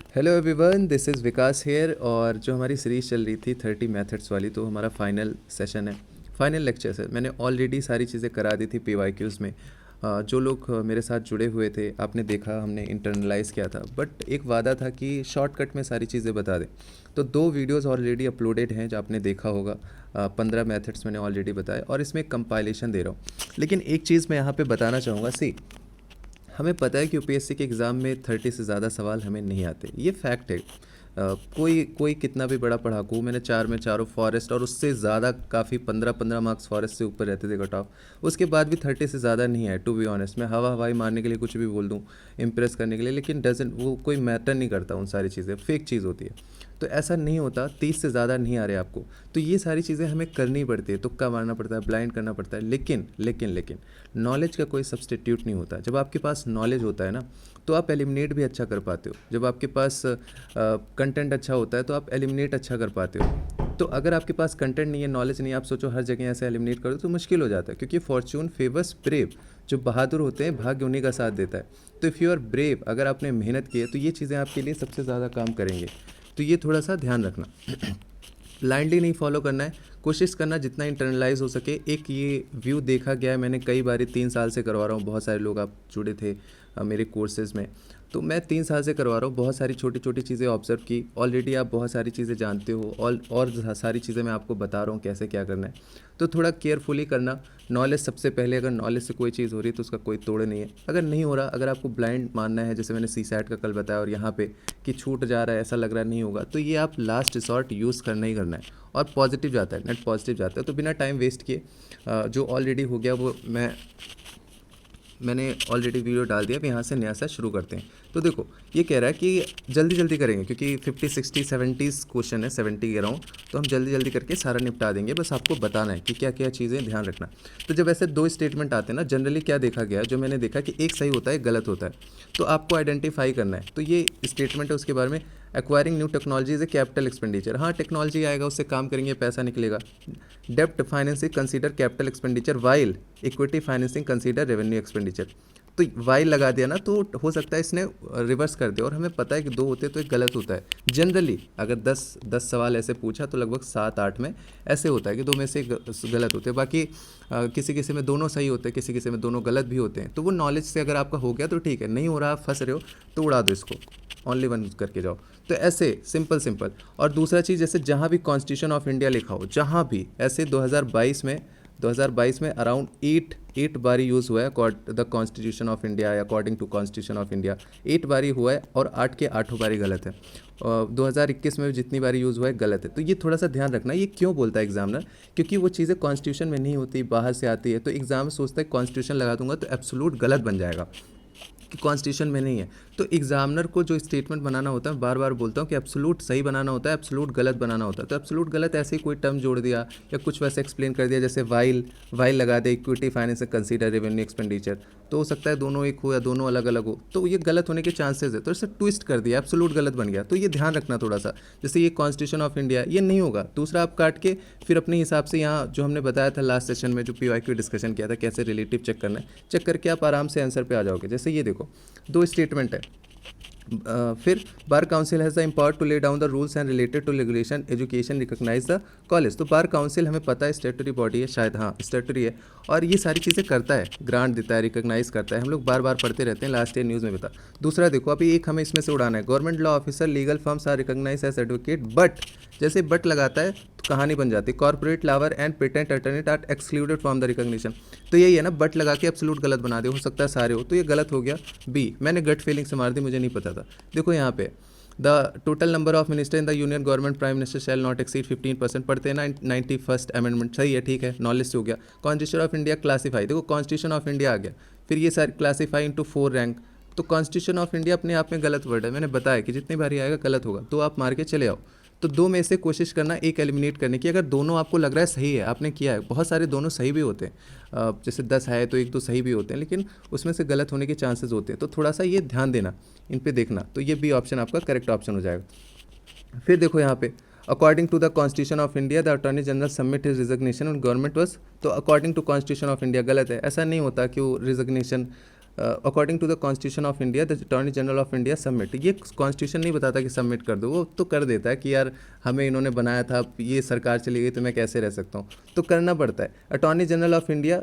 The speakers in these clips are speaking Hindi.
Hello everyone, this is Vikas here. और जो हमारी सीरीज़ चल रही थी 30 मेथड्स वाली, तो हमारा फाइनल सेशन है, फाइनल लेक्चर है। मैंने ऑलरेडी सारी चीज़ें करा दी थी पीवाईक्यूज़ में। जो लोग मेरे साथ जुड़े हुए थे, आपने देखा हमने इंटरनलाइज़ किया था, बट एक वादा था कि शॉर्टकट में सारी चीज़ें बता दें। तो 2 वीडियोस ऑलरेडी अपलोडेड हैं जो आपने देखा होगा। 15 मेथड्स मैंने ऑलरेडी बताए और इसमें कंपाइलेशन दे रहा हूँ। लेकिन एक चीज़ मैं यहाँ पे बताना चाहूँगा। सी, हमें पता है कि यूपीएससी के एग्ज़ाम में 30 से ज़्यादा सवाल हमें नहीं आते, ये फैक्ट है। कोई कोई कितना भी बड़ा पढ़ाकू हो, मैंने 4 में चारों फॉरेस्ट और उससे ज़्यादा काफ़ी 15-15 मार्क्स फॉरेस्ट से ऊपर रहते थे कट ऑफ, उसके बाद भी 30 से ज़्यादा नहीं आए। टू बी ऑनेस्ट, मैं हवा हवाई मारने के लिए कुछ भी बोल दूँ, इम्प्रेस करने के लिए, लेकिन डजेंट वो कोई मैटर नहीं करता। उन सारी चीज़ें फेक चीज़ होती है। तो ऐसा नहीं होता 30 से ज़्यादा नहीं आ रहे आपको, तो ये सारी चीज़ें हमें करनी पड़ती है, तुक्का मारना पड़ता है, ब्लाइंड करना पड़ता है। लेकिन लेकिन लेकिन नॉलेज का कोई सब्सटीट्यूट नहीं होता। जब आपके पास नॉलेज होता है ना, तो आप एलिमिनेट भी अच्छा कर पाते हो। जब आपके पास कंटेंट अच्छा होता है तो आप एलिमिनेट अच्छा कर पाते हो। तो अगर आपके पास कंटेंट नहीं है, नॉलेज नहीं है, आप सोचो हर जगह ऐसे एलिमिनेट करो तो मुश्किल हो जाता है, क्योंकि फॉर्च्यून फेवर्स ब्रेव। जो बहादुर होते हैं, भाग्य उन्हीं का साथ देता है। तो इफ़ यू आर ब्रेव, अगर आपने मेहनत की है, तो ये चीज़ें आपके लिए सबसे ज़्यादा काम करेंगे। तो ये थोड़ा सा ध्यान रखना। ब्लाइंडली नहीं फॉलो करना है, कोशिश करना जितना इंटरनलाइज हो सके। एक ये व्यू देखा गया है, मैंने कई बार 3 साल से करवा रहा हूँ, बहुत सारे लोग आप जुड़े थे मेरे कोर्सेज़ में। तो मैं 3 साल से करवा रहा हूँ, बहुत सारी छोटी छोटी चीज़ें ऑब्जर्व की। ऑलरेडी आप बहुत सारी चीज़ें जानते हो, और सारी चीज़ें मैं आपको बता रहा हूँ कैसे क्या करना है। तो थोड़ा केयरफुली करना। नॉलेज सबसे पहले, अगर नॉलेज से कोई चीज़ हो रही है तो उसका कोई तोड़ नहीं है। अगर नहीं हो रहा, अगर आपको ब्लाइंड मानना है, जैसे मैंने सी सैट का कल बताया और यहाँ पे कि छूट जा रहा है, ऐसा लग रहा नहीं होगा, तो ये आप लास्ट रिसॉर्ट यूज़ करना ही करना है। और पॉजिटिव जाता है, नेट पॉजिटिव जाता है। तो बिना टाइम वेस्ट किए, जो ऑलरेडी हो गया वो मैंने ऑलरेडी वीडियो डाल दिया। अब यहाँ से नया सा शुरू करते हैं। तो देखो, ये कह रहा है कि जल्दी जल्दी करेंगे, क्योंकि 50 60 70 क्वेश्चन है, 70 कह रहा हूँ। तो हम जल्दी जल्दी करके सारा निपटा देंगे, बस आपको बताना है कि क्या क्या चीज़ें ध्यान रखना। तो जब ऐसे 2 स्टेटमेंट आते हैं ना, जनरली क्या देखा गया है, जो मैंने देखा कि एक सही होता है, एक गलत होता है। तो आपको आइडेंटिफाई करना है। तो ये स्टेटमेंट है, उसके बारे में acquiring new technology is a capital expenditure. हाँ, टेक्नोलॉजी आएगा, उससे काम करेंगे, पैसा निकलेगा। डेप्ट financing consider capital expenditure, while equity financing consider revenue expenditure. तो वाइल लगा दिया ना, तो हो सकता है इसने रिवर्स कर दिया। और हमें पता है कि 2 होते तो एक गलत होता है। जनरली अगर 10 सवाल ऐसे पूछा तो लगभग 7-8 में ऐसे होता है कि 2 में से गलत होते हैं। बाकी किसी किसी में दोनों सही होते हैं, किसी किसी में दोनों गलत भी होते हैं। तो वो नॉलेज से अगर आपका हो गया तो ठीक है, नहीं हो रहा, आप फंस रहे हो, तो उड़ा दो इसको, ओनली वन करके जाओ। तो ऐसे सिंपल सिंपल। और दूसरा चीज़, जैसे जहाँ भी कॉन्स्टिट्यूशन ऑफ इंडिया लिखा हो, जहाँ भी ऐसे 2022 में अराउंड 8 बारी यूज़ हुआ है the constitution of India, according to constitution of India. 8 बारी हुआ है और 8 के 8 बारी गलत है। 2021 में भी जितनी बारी यूज़ हुआ है गलत है। तो ये थोड़ा सा ध्यान रखना। ये क्यों बोलता है एग्जामिनर? क्योंकि वो चीज़ें कॉन्स्टिट्यूशन में नहीं होती, बाहर से आती है। तो एग्जाम सोचता है कॉन्स्टिट्यूशन लगा दूंगा तो एब्सोल्यूट गलत बन जाएगा, कि कॉन्स्टिट्यूशन में नहीं है। तो एग्जामिनर को जो स्टेटमेंट बनाना होता है, बार बार बोलता हूँ कि एब्सोल्यूट सही बनाना होता है, एब्सोल्यूट गलत बनाना होता है। तो एब्सोल्यूट गलत ऐसे ही कोई टर्म जोड़ दिया या कुछ वैसे एक्सप्लेन कर दिया, जैसे वाइल लगा दे equity finance consider revenue expenditure. तो हो सकता है दोनों एक हो या दोनों अलग अलग हो, तो ये गलत होने के चांसेस है। तो इसे ट्विस्ट कर दिया, एब्सोल्यूट गलत बन गया। तो ये ध्यान रखना थोड़ा सा। जैसे ये कॉन्स्टिट्यूशन ऑफ इंडिया, ये नहीं होगा। दूसरा आप काट के फिर अपने हिसाब से, यहाँ जो हमने बताया था लास्ट सेशन में, जो पीवाईक्यू डिस्कशन किया था, कैसे रिलेटिव चेक करना है, चेक करके आप आराम से आंसर पे आ जाओगे। जैसे ये देखो, 2 स्टेटमेंट है। फिर bar council has the empower to lay down the rules and related to regulation education recognise the college. तो बार काउंसिल हमें पता है स्टेटरी बॉडी है, शायद, हाँ स्टेटरी है, और ये सारी चीज़ें करता है, ग्रांट देता है, रिकॉग्नाइज करता है। हम लोग बार बार पढ़ते रहते हैं, लास्ट ईयर न्यूज़ में बता। दूसरा देखो, अभी एक हमें इसमें से उड़ाना है, government law officer legal firms are recognise as advocate but, जैसे बट लगाता है तो कहानी बन जाती है, corporate lawyer and patent attorney are excluded from the recognition. तो यही है ना, बट लगा के एब्सोल्यूट गलत बना दे, हो सकता है सारे हो, तो ये गलत हो गया। बी, मैंने गट फीलिंग से मार दी, मुझे नहीं पता था। देखो यहाँ पे, the total number of minister in the union government prime minister shall not exceed 15%। पढ़ते हैं ना 91st अमेंडमेंट, सही है, ठीक है, नॉलेज से हो गया। कॉन्स्टिट्यूशन ऑफ इंडिया क्लासीफाई, देखो कॉन्स्टिट्यूशन ऑफ इंडिया आ गया, फिर ये सारे क्लासीफाई इंटू 4 रैंक। तो कॉन्स्टिट्यूशन ऑफ इंडिया अपने आप में गलत वर्ड है, मैंने बताया कि जितनी बारी आएगा गलत होगा, तो आप मार के चले आओ। तो 2 में से कोशिश करना एक एलिमिनेट करने की। अगर दोनों आपको लग रहा है सही है, आपने किया है, बहुत सारे दोनों सही भी होते हैं, जैसे 10 है तो 1-2 सही भी होते हैं, लेकिन उसमें से गलत होने के चांसेस होते हैं। तो थोड़ा सा ये ध्यान देना, इन पे देखना। तो ये बी ऑप्शन आपका करेक्ट ऑप्शन हो जाएगा। फिर देखो यहाँ पे, according to the constitution of India the attorney general submit his resignation और गवर्नमेंट वॉज। तो according to constitution of India गलत है, ऐसा नहीं होता कि वो resignation according to the constitution of India the attorney general of India submit. ये कॉन्स्टिट्यूशन नहीं बताता कि सबमिट कर दो, वो तो कर देता है कि यार हमें इन्होंने बनाया था, ये सरकार चली गई तो मैं कैसे रह सकता हूँ, तो करना पड़ता है। Attorney general of India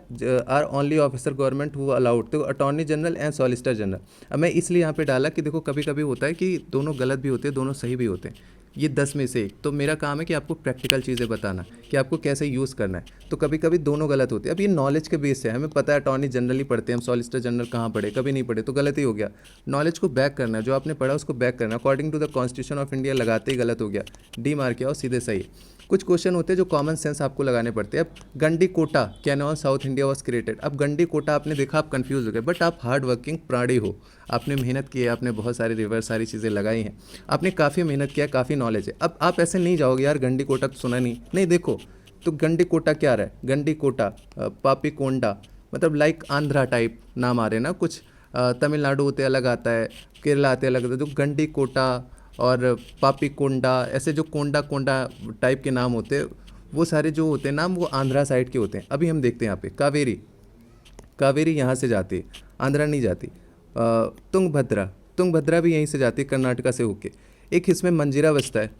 are only officer government who allowed, तो attorney general and solicitor general. अब मैं इसलिए यहाँ पे डाला कि देखो कभी कभी होता है कि दोनों गलत भी होते हैं, दोनों सही भी होते हैं, ये 10 में से एक। तो मेरा काम है कि आपको प्रैक्टिकल चीज़ें बताना कि आपको कैसे यूज़ करना है। तो कभी कभी दोनों गलत होते हैं। अब ये नॉलेज के बेस है, हमें पता है अटॉर्नी जनरल ही पढ़ते हैं हम, सॉलिसिटर जनरल कहाँ पढ़े, कभी नहीं पढ़े, तो गलत ही हो गया। नॉलेज को बैक करना है, जो आपने पढ़ा उसको बैक करना है। According to the constitution of India लगाते ही गलत हो गया, डी मार के आओ, सीधे सही। कुछ क्वेश्चन होते हैं जो कॉमन सेंस आपको लगाने पड़ते हैं। अब Gandikota canyon south India was created. अब गंडी कोटा आपने देखा, आप कंफ्यूज हो गए, बट आप हार्ड वर्किंग प्राणी हो, आपने मेहनत की है, आपने बहुत सारे रिवर सारी चीज़ें लगाई हैं, आपने काफ़ी मेहनत किया, काफ़ी नॉलेज है। अब आप ऐसे नहीं जाओगे यार गंडी कोटा तो सुना नहीं, नहीं देखो तो गंडी कोटा क्या रहा है, गंडी कोटा पापी कोंडा, मतलब लाइक आंध्रा टाइप नाम आ रहे हैं ना कुछ, तमिलनाडु होते अलग आता है, केरला आते अलग आता है, तो गंडी कोटा और पापी कोंडा, ऐसे जो कोंडा कोंडा टाइप के नाम होते हैं, वो सारे जो होते हैं नाम वो आंध्रा साइड के होते हैं। अभी हम देखते हैं यहाँ पे कावेरी, कावेरी यहाँ से जाती है, आंध्रा नहीं जाती। तुंगभद्रा, तुंगभद्रा भी यहीं से जाती है, कर्नाटका से होके। एक इसमें मंजीरा बसता है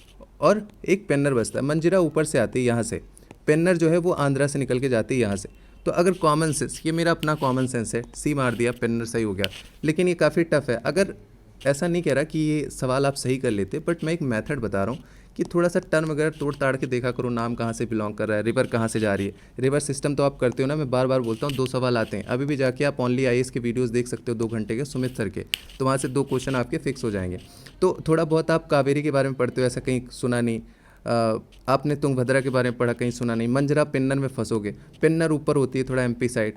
और एक पेन्नर बसता है। मंजीरा ऊपर से आती है यहाँ से, पेन्नर जो है वो आंध्रा से निकल के जाती है यहाँ से। तो अगर कॉमन सेंस, ये मेरा अपना कॉमन सेंस है, सी मार दिया, पेन्नर सही हो गया। लेकिन ये काफ़ी टफ है, अगर ऐसा नहीं कह रहा कि ये सवाल आप सही कर लेते, बट मैं एक मेथड बता रहा हूँ कि थोड़ा सा टर्म वगैरह तोड़ ताड़ के देखा करो, नाम कहाँ से बिलोंग कर रहा है, रिवर कहाँ से जा रही है। रिवर सिस्टम तो आप करते हो ना, मैं बार बार बोलता हूँ, 2 सवाल आते हैं। अभी भी जाके आप ओनली आईएएस के वीडियोस देख सकते हो 2 घंटे के सुमित सर के, तो वहाँ से 2 क्वेश्चन आपके फिक्स हो जाएंगे। तो थोड़ा बहुत आप कावेरी के बारे में पढ़ते हो, ऐसा कहीं सुना नहीं। आपने तुंगभद्रा के बारे में पढ़ा, कहीं सुना नहीं। मंजरा पेन्नर में फंसोगे, पेन्नर ऊपर होती है थोड़ा एमपी साइड,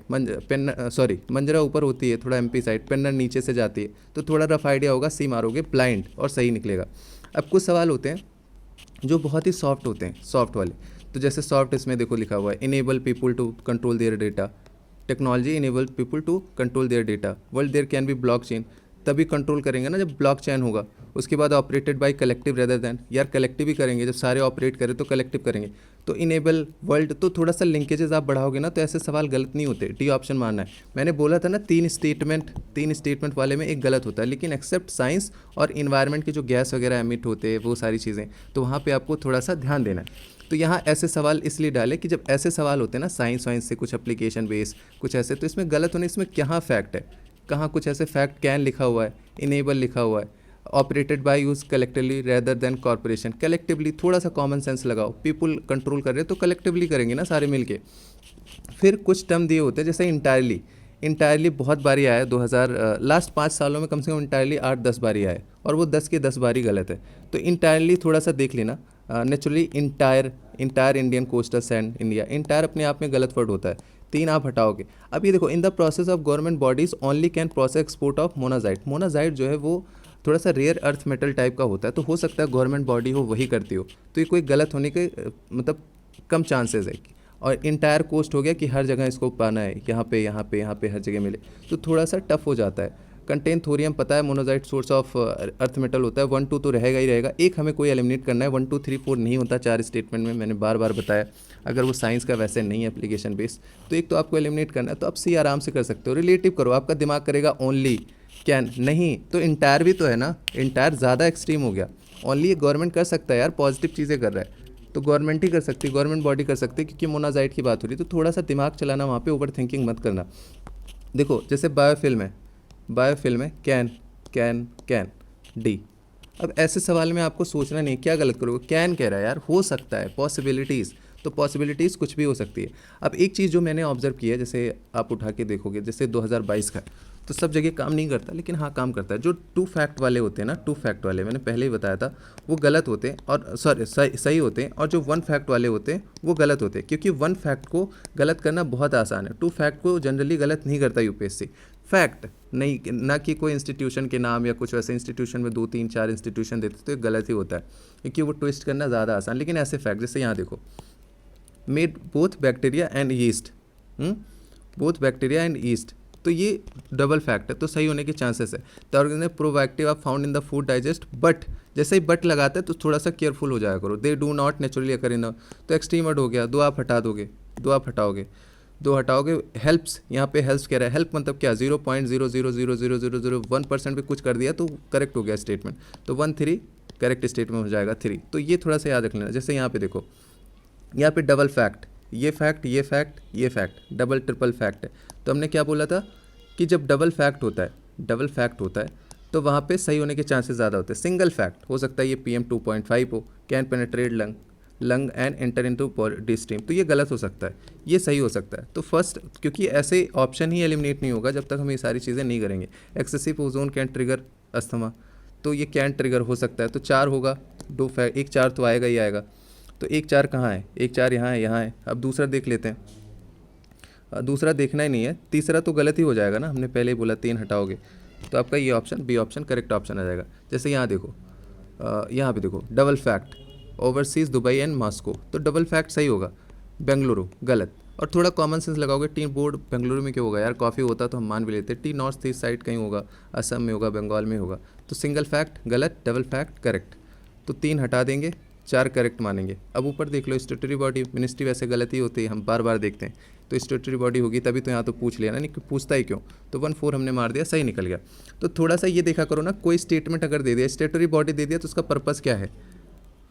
मंजरा ऊपर होती है थोड़ा एमपी साइड, पेन्नर नीचे से जाती है, तो थोड़ा रफ आइडिया होगा, सी मारोगे ब्लाइंड और सही निकलेगा। अब कुछ सवाल होते हैं जो बहुत ही सॉफ्ट होते हैं, सॉफ्ट वाले। तो जैसे सॉफ्ट इसमें देखो लिखा हुआ है, enable people to control their data, technology enable people to control their data, world there can be blockchain, तभी कंट्रोल करेंगे ना जब ब्लॉक चेन होगा। उसके बाद operated by collective rather than, यार कलेक्टिव ही करेंगे, जब सारे ऑपरेट करें तो कलेक्टिव करेंगे। तो इनेबल वर्ल्ड, तो थोड़ा सा लिंकेजेस आप बढ़ाओगे ना तो ऐसे सवाल गलत नहीं होते। डी ऑप्शन मानना है। मैंने बोला था ना 3 स्टेटमेंट वाले में एक गलत होता है, लेकिन एक्सेप्ट साइंस और इन्वायरमेंट के जो गैस वगैरह एमिट होते हैं वो सारी चीज़ें, तो वहाँ पर आपको थोड़ा सा ध्यान देना है। तो यहाँ ऐसे सवाल इसलिए डाले कि जब ऐसे सवाल होते हैं ना साइंस वाइंस से, कुछ एप्लीकेशन बेस कुछ ऐसे, तो इसमें गलत होने, इसमें कहाँ फैक्ट है, कहाँ कुछ ऐसे फैक्ट, कैन लिखा हुआ है, इनेबल लिखा हुआ है, operated by use collectively rather than corporation. Collectively थोड़ा सा कॉमन सेंस लगाओ, पीपल कंट्रोल कर रहे हैं तो कलेक्टिवली करेंगे ना सारे मिलके। फिर कुछ टर्म दिए होते हैं जैसे इंटायरली बहुत बारी आया है, 2000 लास्ट 5 सालों में कम से कम इंटायरली 8-10 बारी आया है, और वो 10 के 10 बारी गलत है। तो इंटायरली थोड़ा सा देख लेना। Naturally entire Indian coastal sand India, entire अपने आप में गलत वर्ड होता है, 3 आप हटाओगे। अब ये देखो, in the process of government bodies only can process export of monazite. Monazite जो है वो थोड़ा सा रेयर अर्थ मेटल टाइप का होता है, तो हो सकता है गवर्नमेंट बॉडी हो वही करती हो, तो ये कोई गलत होने के मतलब कम चांसेस है। और इंटायर कोस्ट हो गया कि हर जगह इसको पाना है, यहाँ पे हर जगह मिले, तो थोड़ा सा टफ हो जाता है। कंटेन थोरियम पता है monazite source of earth metal होता है, 1-2 तो रहेगा ही रहेगा, एक हमें कोई एलिमिनेट करना है, 1 2 3 4 नहीं होता 4 स्टेटमेंट में, मैंने बार बार बताया। अगर वो साइंस का वैसे नहीं है एप्लीकेशन बेस, तो एक तो आपको एलिमिनेट करना है, तो आप सी आराम से कर सकते हो। रिलेटिव करो, आपका दिमाग करेगा ओनली कैन नहीं, तो इंटायर भी तो है ना, इंटायर ज़्यादा एक्सट्रीम हो गया। ओनली ये गवर्नमेंट कर सकता है यार, पॉजिटिव चीज़ें कर रहा है तो गवर्नमेंट ही कर सकती है, गवर्नमेंट बॉडी कर सकती है, क्योंकि मोनाजाइट की बात हो रही है। तो थोड़ा सा दिमाग चलाना वहाँ पे, ओवर थिंकिंग मत करना। देखो जैसे बायोफिल्म है, कैन डी। अब ऐसे सवाल में आपको सोचना नहीं क्या गलत करोगे, कैन कह रहा है यार, हो सकता है, पॉसिबिलिटीज़, तो पॉसिबिलिटीज़ कुछ भी हो सकती है। अब एक चीज़ जो मैंने ऑब्जर्व की है, जैसे आप उठा के देखोगे, जैसे 2022 का, तो सब जगह काम नहीं करता, लेकिन हाँ काम करता है। जो 2 फैक्ट वाले होते हैं ना, 2 फैक्ट वाले मैंने पहले ही बताया था, वो गलत होते हैं, और सही होते हैं, और जो 1 फैक्ट वाले होते हैं वो गलत होते हैं, क्योंकि 1 फैक्ट को गलत करना बहुत आसान है, 2 फैक्ट को जनरली गलत नहीं करता यूपीएससी। फैक्ट नहीं, ना कि कोई इंस्टीट्यूशन के नाम या कुछ वैसे इंस्टीट्यूशन में 2 3 4 इंस्टीट्यूशन देते तो ये गलत ही होता है, क्योंकि वो ट्विस्ट करना ज़्यादा आसान। लेकिन ऐसे फैक्ट जैसे यहाँ देखो, made both bacteria and east, तो ये डबल फैक्ट है, तो सही होने के चांसेस है। The organism probiotic are found in the food digest, but जैसे ही बट लगाते हैं तो थोड़ा सा केयरफुल हो जाया करो। दे डू नॉट नेचुरली अकर इन, तो एक्सट्रीम वर्ड हो गया, 2 आप हटाओगे। दो हटाओगे, हेल्प्स, यहाँ पे हेल्प्स कह रहा है, हेल्प मतलब क्या, 0.0000001% भी कुछ कर दिया तो करेक्ट हो गया स्टेटमेंट, तो 1 3 करेक्ट स्टेटमेंट हो जाएगा 3। तो ये थोड़ा सा याद रख लेना। जैसे यहाँ पे देखो, यहाँ पे डबल फैक्ट, ये फैक्ट ये फैक्ट ये फैक्ट, डबल ट्रिपल फैक्ट है। तो हमने क्या बोला था कि जब डबल फैक्ट होता है, डबल फैक्ट होता है तो वहाँ पे सही होने के चांसेस ज़्यादा होते हैं। सिंगल फैक्ट हो सकता है ये PM2.5 हो, can penetrate lung and enter into body stream, तो ये गलत हो सकता है, ये सही हो सकता है। तो फर्स्ट, क्योंकि ऐसे ऑप्शन ही एलिमिनेट नहीं होगा जब तक हम ये सारी चीज़ें नहीं करेंगे। Excessive ozone can trigger asthma, तो ये कैन ट्रिगर हो सकता है, तो 4 होगा। दो फैक्ट, एक 4 तो आएगा ही आएगा। तो 1 4 कहाँ है, 1 4 यहाँ है, यहाँ है। अब दूसरा देख लेते हैं, दूसरा देखना ही नहीं है, तीसरा तो गलत ही हो जाएगा ना, हमने पहले ही बोला 3 हटाओगे तो आपका ये option B option correct option आ जाएगा। जैसे यहाँ देखो, यहाँ पे देखो double fact, overseas Dubai and Moscow, तो डबल फैक्ट सही होगा, बेंगलुरु गलत। और थोड़ा कॉमन सेंस लगाओगे, टी बोर्ड बेंगलुरु में क्यों होगा यार, कॉफ़ी होता तो हम मान भी लेते, टी नॉर्थ ईस्ट साइड कहीं होगा, असम में होगा, बंगाल में होगा। तो सिंगल फैक्ट गलत, डबल फैक्ट करेक्ट, तो 3 हटा देंगे, 4 करेक्ट मानेंगे। अब ऊपर देख लो, स्टेटरी बॉडी मिनिस्ट्री, वैसे गलती होती है, हम बार बार देखते हैं, तो स्टेटरी बॉडी होगी तभी तो यहाँ तो पूछ लिया ना, नहीं पूछता ही क्यों, तो 1 4 हमने मार दिया, सही निकल गया। तो थोड़ा सा ये देखा करो ना, कोई स्टेटमेंट अगर दे दिया, स्टेटरी बॉडी दे दिया, तो उसका पर्पज़ क्या है,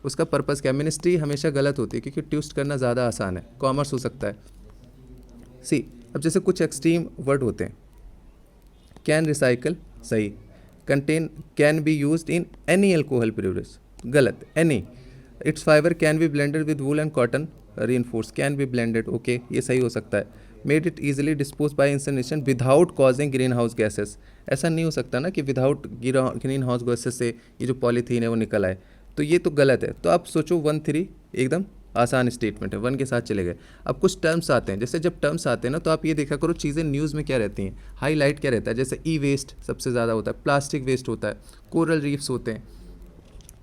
उसका पर्पज़ क्या है। मिनिस्ट्री हमेशा गलत होती है क्योंकि ट्विस्ट करना ज़्यादा आसान है, कॉमर्स हो सकता है। सी, अब जैसे कुछ एक्सट्रीम वर्ड होते हैं, कैन रिसाइकल सही, contain can be used in any alcohol beverage गलत, any, it's fibre can be blended with wool and cotton reinforce, can be blended okay, ये सही हो सकता है। Made it easily dispose by incineration without causing greenhouse gases, ऐसा नहीं हो सकता ना कि विदाउट ग्रीन हाउस गैसेस से ये जो पॉलीथीन है वो निकल आए, तो ये तो गलत है। तो आप सोचो 1 3 एकदम आसान स्टेटमेंट है, 1 के साथ चले गए। अब कुछ टर्म्स आते हैं, जैसे जब टर्म्स आते हैं ना तो आप ये देखा करो चीज़ें न्यूज़ में क्या रहती हैं, हाईलाइट क्या रहता है। जैसे ई वेस्ट सबसे ज़्यादा होता है, प्लास्टिक वेस्ट होता है, कोरल रीफ्स होते हैं,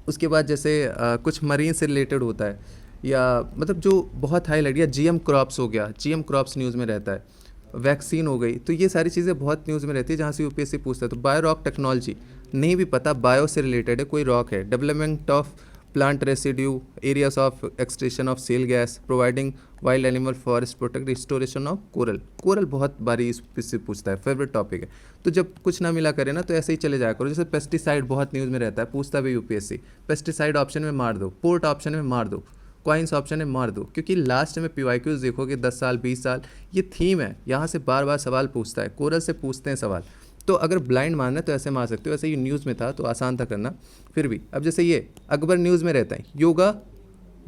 उसके बाद जैसे कुछ मरीन से रिलेटेड होता है, या मतलब जो बहुत हाईलाइट, या GM क्रॉप्स हो गया, GM क्रॉप्स न्यूज़ में रहता है, वैक्सीन हो गई, तो ये सारी चीज़ें बहुत न्यूज़ में रहती है जहाँ से UPSC पूछता है। तो बायो रॉक टेक्नोलॉजी नहीं भी पता, बायो से रिलेटेड है, कोई रॉक है, development of plant residue, areas of extraction of shale gas, providing wild animal forest protect, restoration of coral, coral बहुत बारी इससे पूछता है, फेवरेट टॉपिक है। तो जब कुछ ना मिला करे ना तो ऐसे ही चले जाया करो। जैसे पेस्टिसाइड बहुत न्यूज़ में रहता है, पूछता भी UPSC, पेस्टिसाइड ऑप्शन में मार दो, पोर्ट ऑप्शन में मार दो, कॉइन्स ऑप्शन में मार दो, क्योंकि लास्ट में PYQs देखोगे 10 साल 20 साल ये थीम है, यहाँ से बार बार सवाल पूछता है, कोरल से पूछते हैं सवाल। तो अगर ब्लाइंड मारना है तो ऐसे मार सकते हो, वैसे ये न्यूज़ में था तो आसान था करना फिर भी। अब जैसे ये अकबर न्यूज़ में रहता है, योगा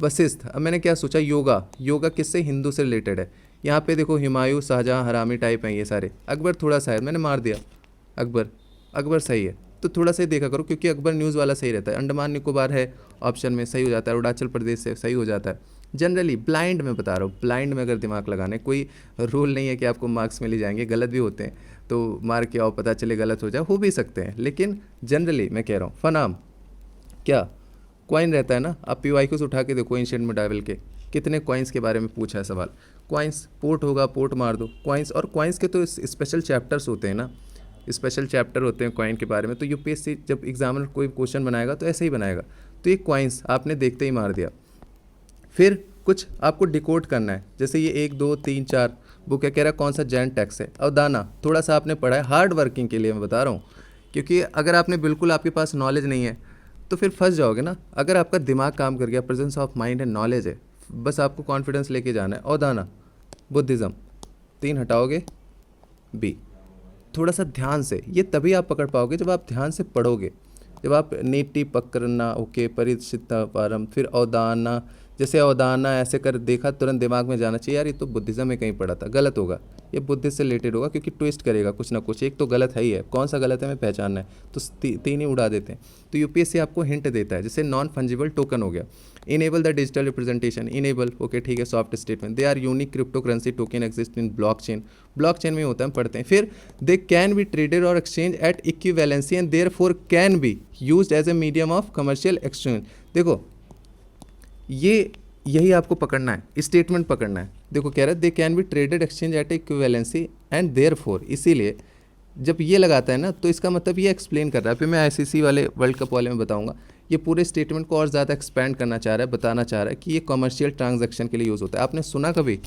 वशिष्ठ, अब मैंने क्या सोचा, योगा, योगा किससे, हिंदू से रिलेटेड है। यहाँ पे देखो हुमायूं, शाहजहाँ, हरामी टाइप हैं ये सारे, अकबर थोड़ा सा है, मैंने मार दिया अकबर, अकबर सही है। तो थोड़ा सा ही देखा करो क्योंकि अकबर न्यूज़ वाला सही रहता है। अंडमान निकोबार है ऑप्शन में, सही हो जाता है। अरुणाचल प्रदेश से सही हो जाता है। जनरली ब्लाइंड में बता रहा हूँ, ब्लाइंड में अगर दिमाग लगाने, कोई रूल नहीं है कि आपको मार्क्स मिल ही जाएंगे, गलत भी होते हैं तो मार के आओ, पता चले गलत हो जाए, हो भी सकते हैं, लेकिन जनरली मैं कह रहा हूँ। फनाम क्या, कॉइन रहता है ना, आप PYQs उठा के देखो एंशिएंट मेडाइवल के, कितने कॉइन्स के बारे में पूछा है सवाल। कॉइन्स, पोर्ट होगा, पोर्ट मार दो, कॉइन्स, और कॉइन्स के तो स्पेशल चैप्टर्स होते हैं ना, स्पेशल चैप्टर होते हैं कॉइन के बारे में। तो UPSC जब एग्जामिनर कोई क्वेश्चन बनाएगा तो ऐसे ही बनाएगा। तो ये कॉइन्स आपने देखते ही मार दिया। फिर कुछ आपको डिकोड करना है, जैसे ये 1 2 3 4 वो क्या कह रहा है, कौन सा जैन टैक्स है। और दाना थोड़ा सा आपने पढ़ा है, हार्ड वर्किंग के लिए मैं बता रहा हूँ, क्योंकि अगर आपने बिल्कुल आपके पास नॉलेज नहीं है तो फिर फंस जाओगे ना। अगर आपका दिमाग काम कर गया, प्रेजेंस ऑफ माइंड है, नॉलेज है, बस आपको कॉन्फिडेंस लेके जाना है। और दाना बुद्धिज़्म, 3 हटाओगे बी। थोड़ा सा ध्यान से, ये तभी आप पकड़ पाओगे जब आप ध्यान से पढ़ोगे, जब आप नीति पकड़ना, ओके, परिचिता पारम, फिर अवदाना, जैसे अवदाना ऐसे कर देखा तुरंत दिमाग में जाना चाहिए यार ये तो बुद्धिज़्म में कहीं पढ़ा था, गलत होगा, ये बुद्धिस्ट से रिलेटेड होगा क्योंकि ट्विस्ट करेगा कुछ ना कुछ, एक तो गलत है ही है, कौन सा गलत है हमें पहचानना है, तो 3 ही उड़ा देते हैं। तो UPSC आपको हिंट देता है, जैसे नॉन फंजिबल टोकन हो गया, enable the digital representation, enable okay ठीक है, soft statement, they are unique cryptocurrency token exist in blockchain, blockchain में होता है, हम पढ़ते हैं। फिर दे कैन बी ट्रेडेड और exchange at equivalency and therefore can be used as a medium of commercial exchange. देखो ये यही आपको पकड़ना है, स्टेटमेंट पकड़ना है। देखो कह रहा है they can be traded exchange at equivalency and therefore, इसीलिए जब ये लगाता है ना तो इसका मतलब ये एक्सप्लेन कर रहा है। फिर मैं आईसीसी वाले वर्ल्ड कप वाले में बताऊंगा, ये पूरे स्टेटमेंट को और ज़्यादा एक्सपेंड करना चाह रहा है, बताना चाह रहा है कि ये कमर्शियल ट्रांजैक्शन के लिए यूज़ होता है। आपने सुना कभी?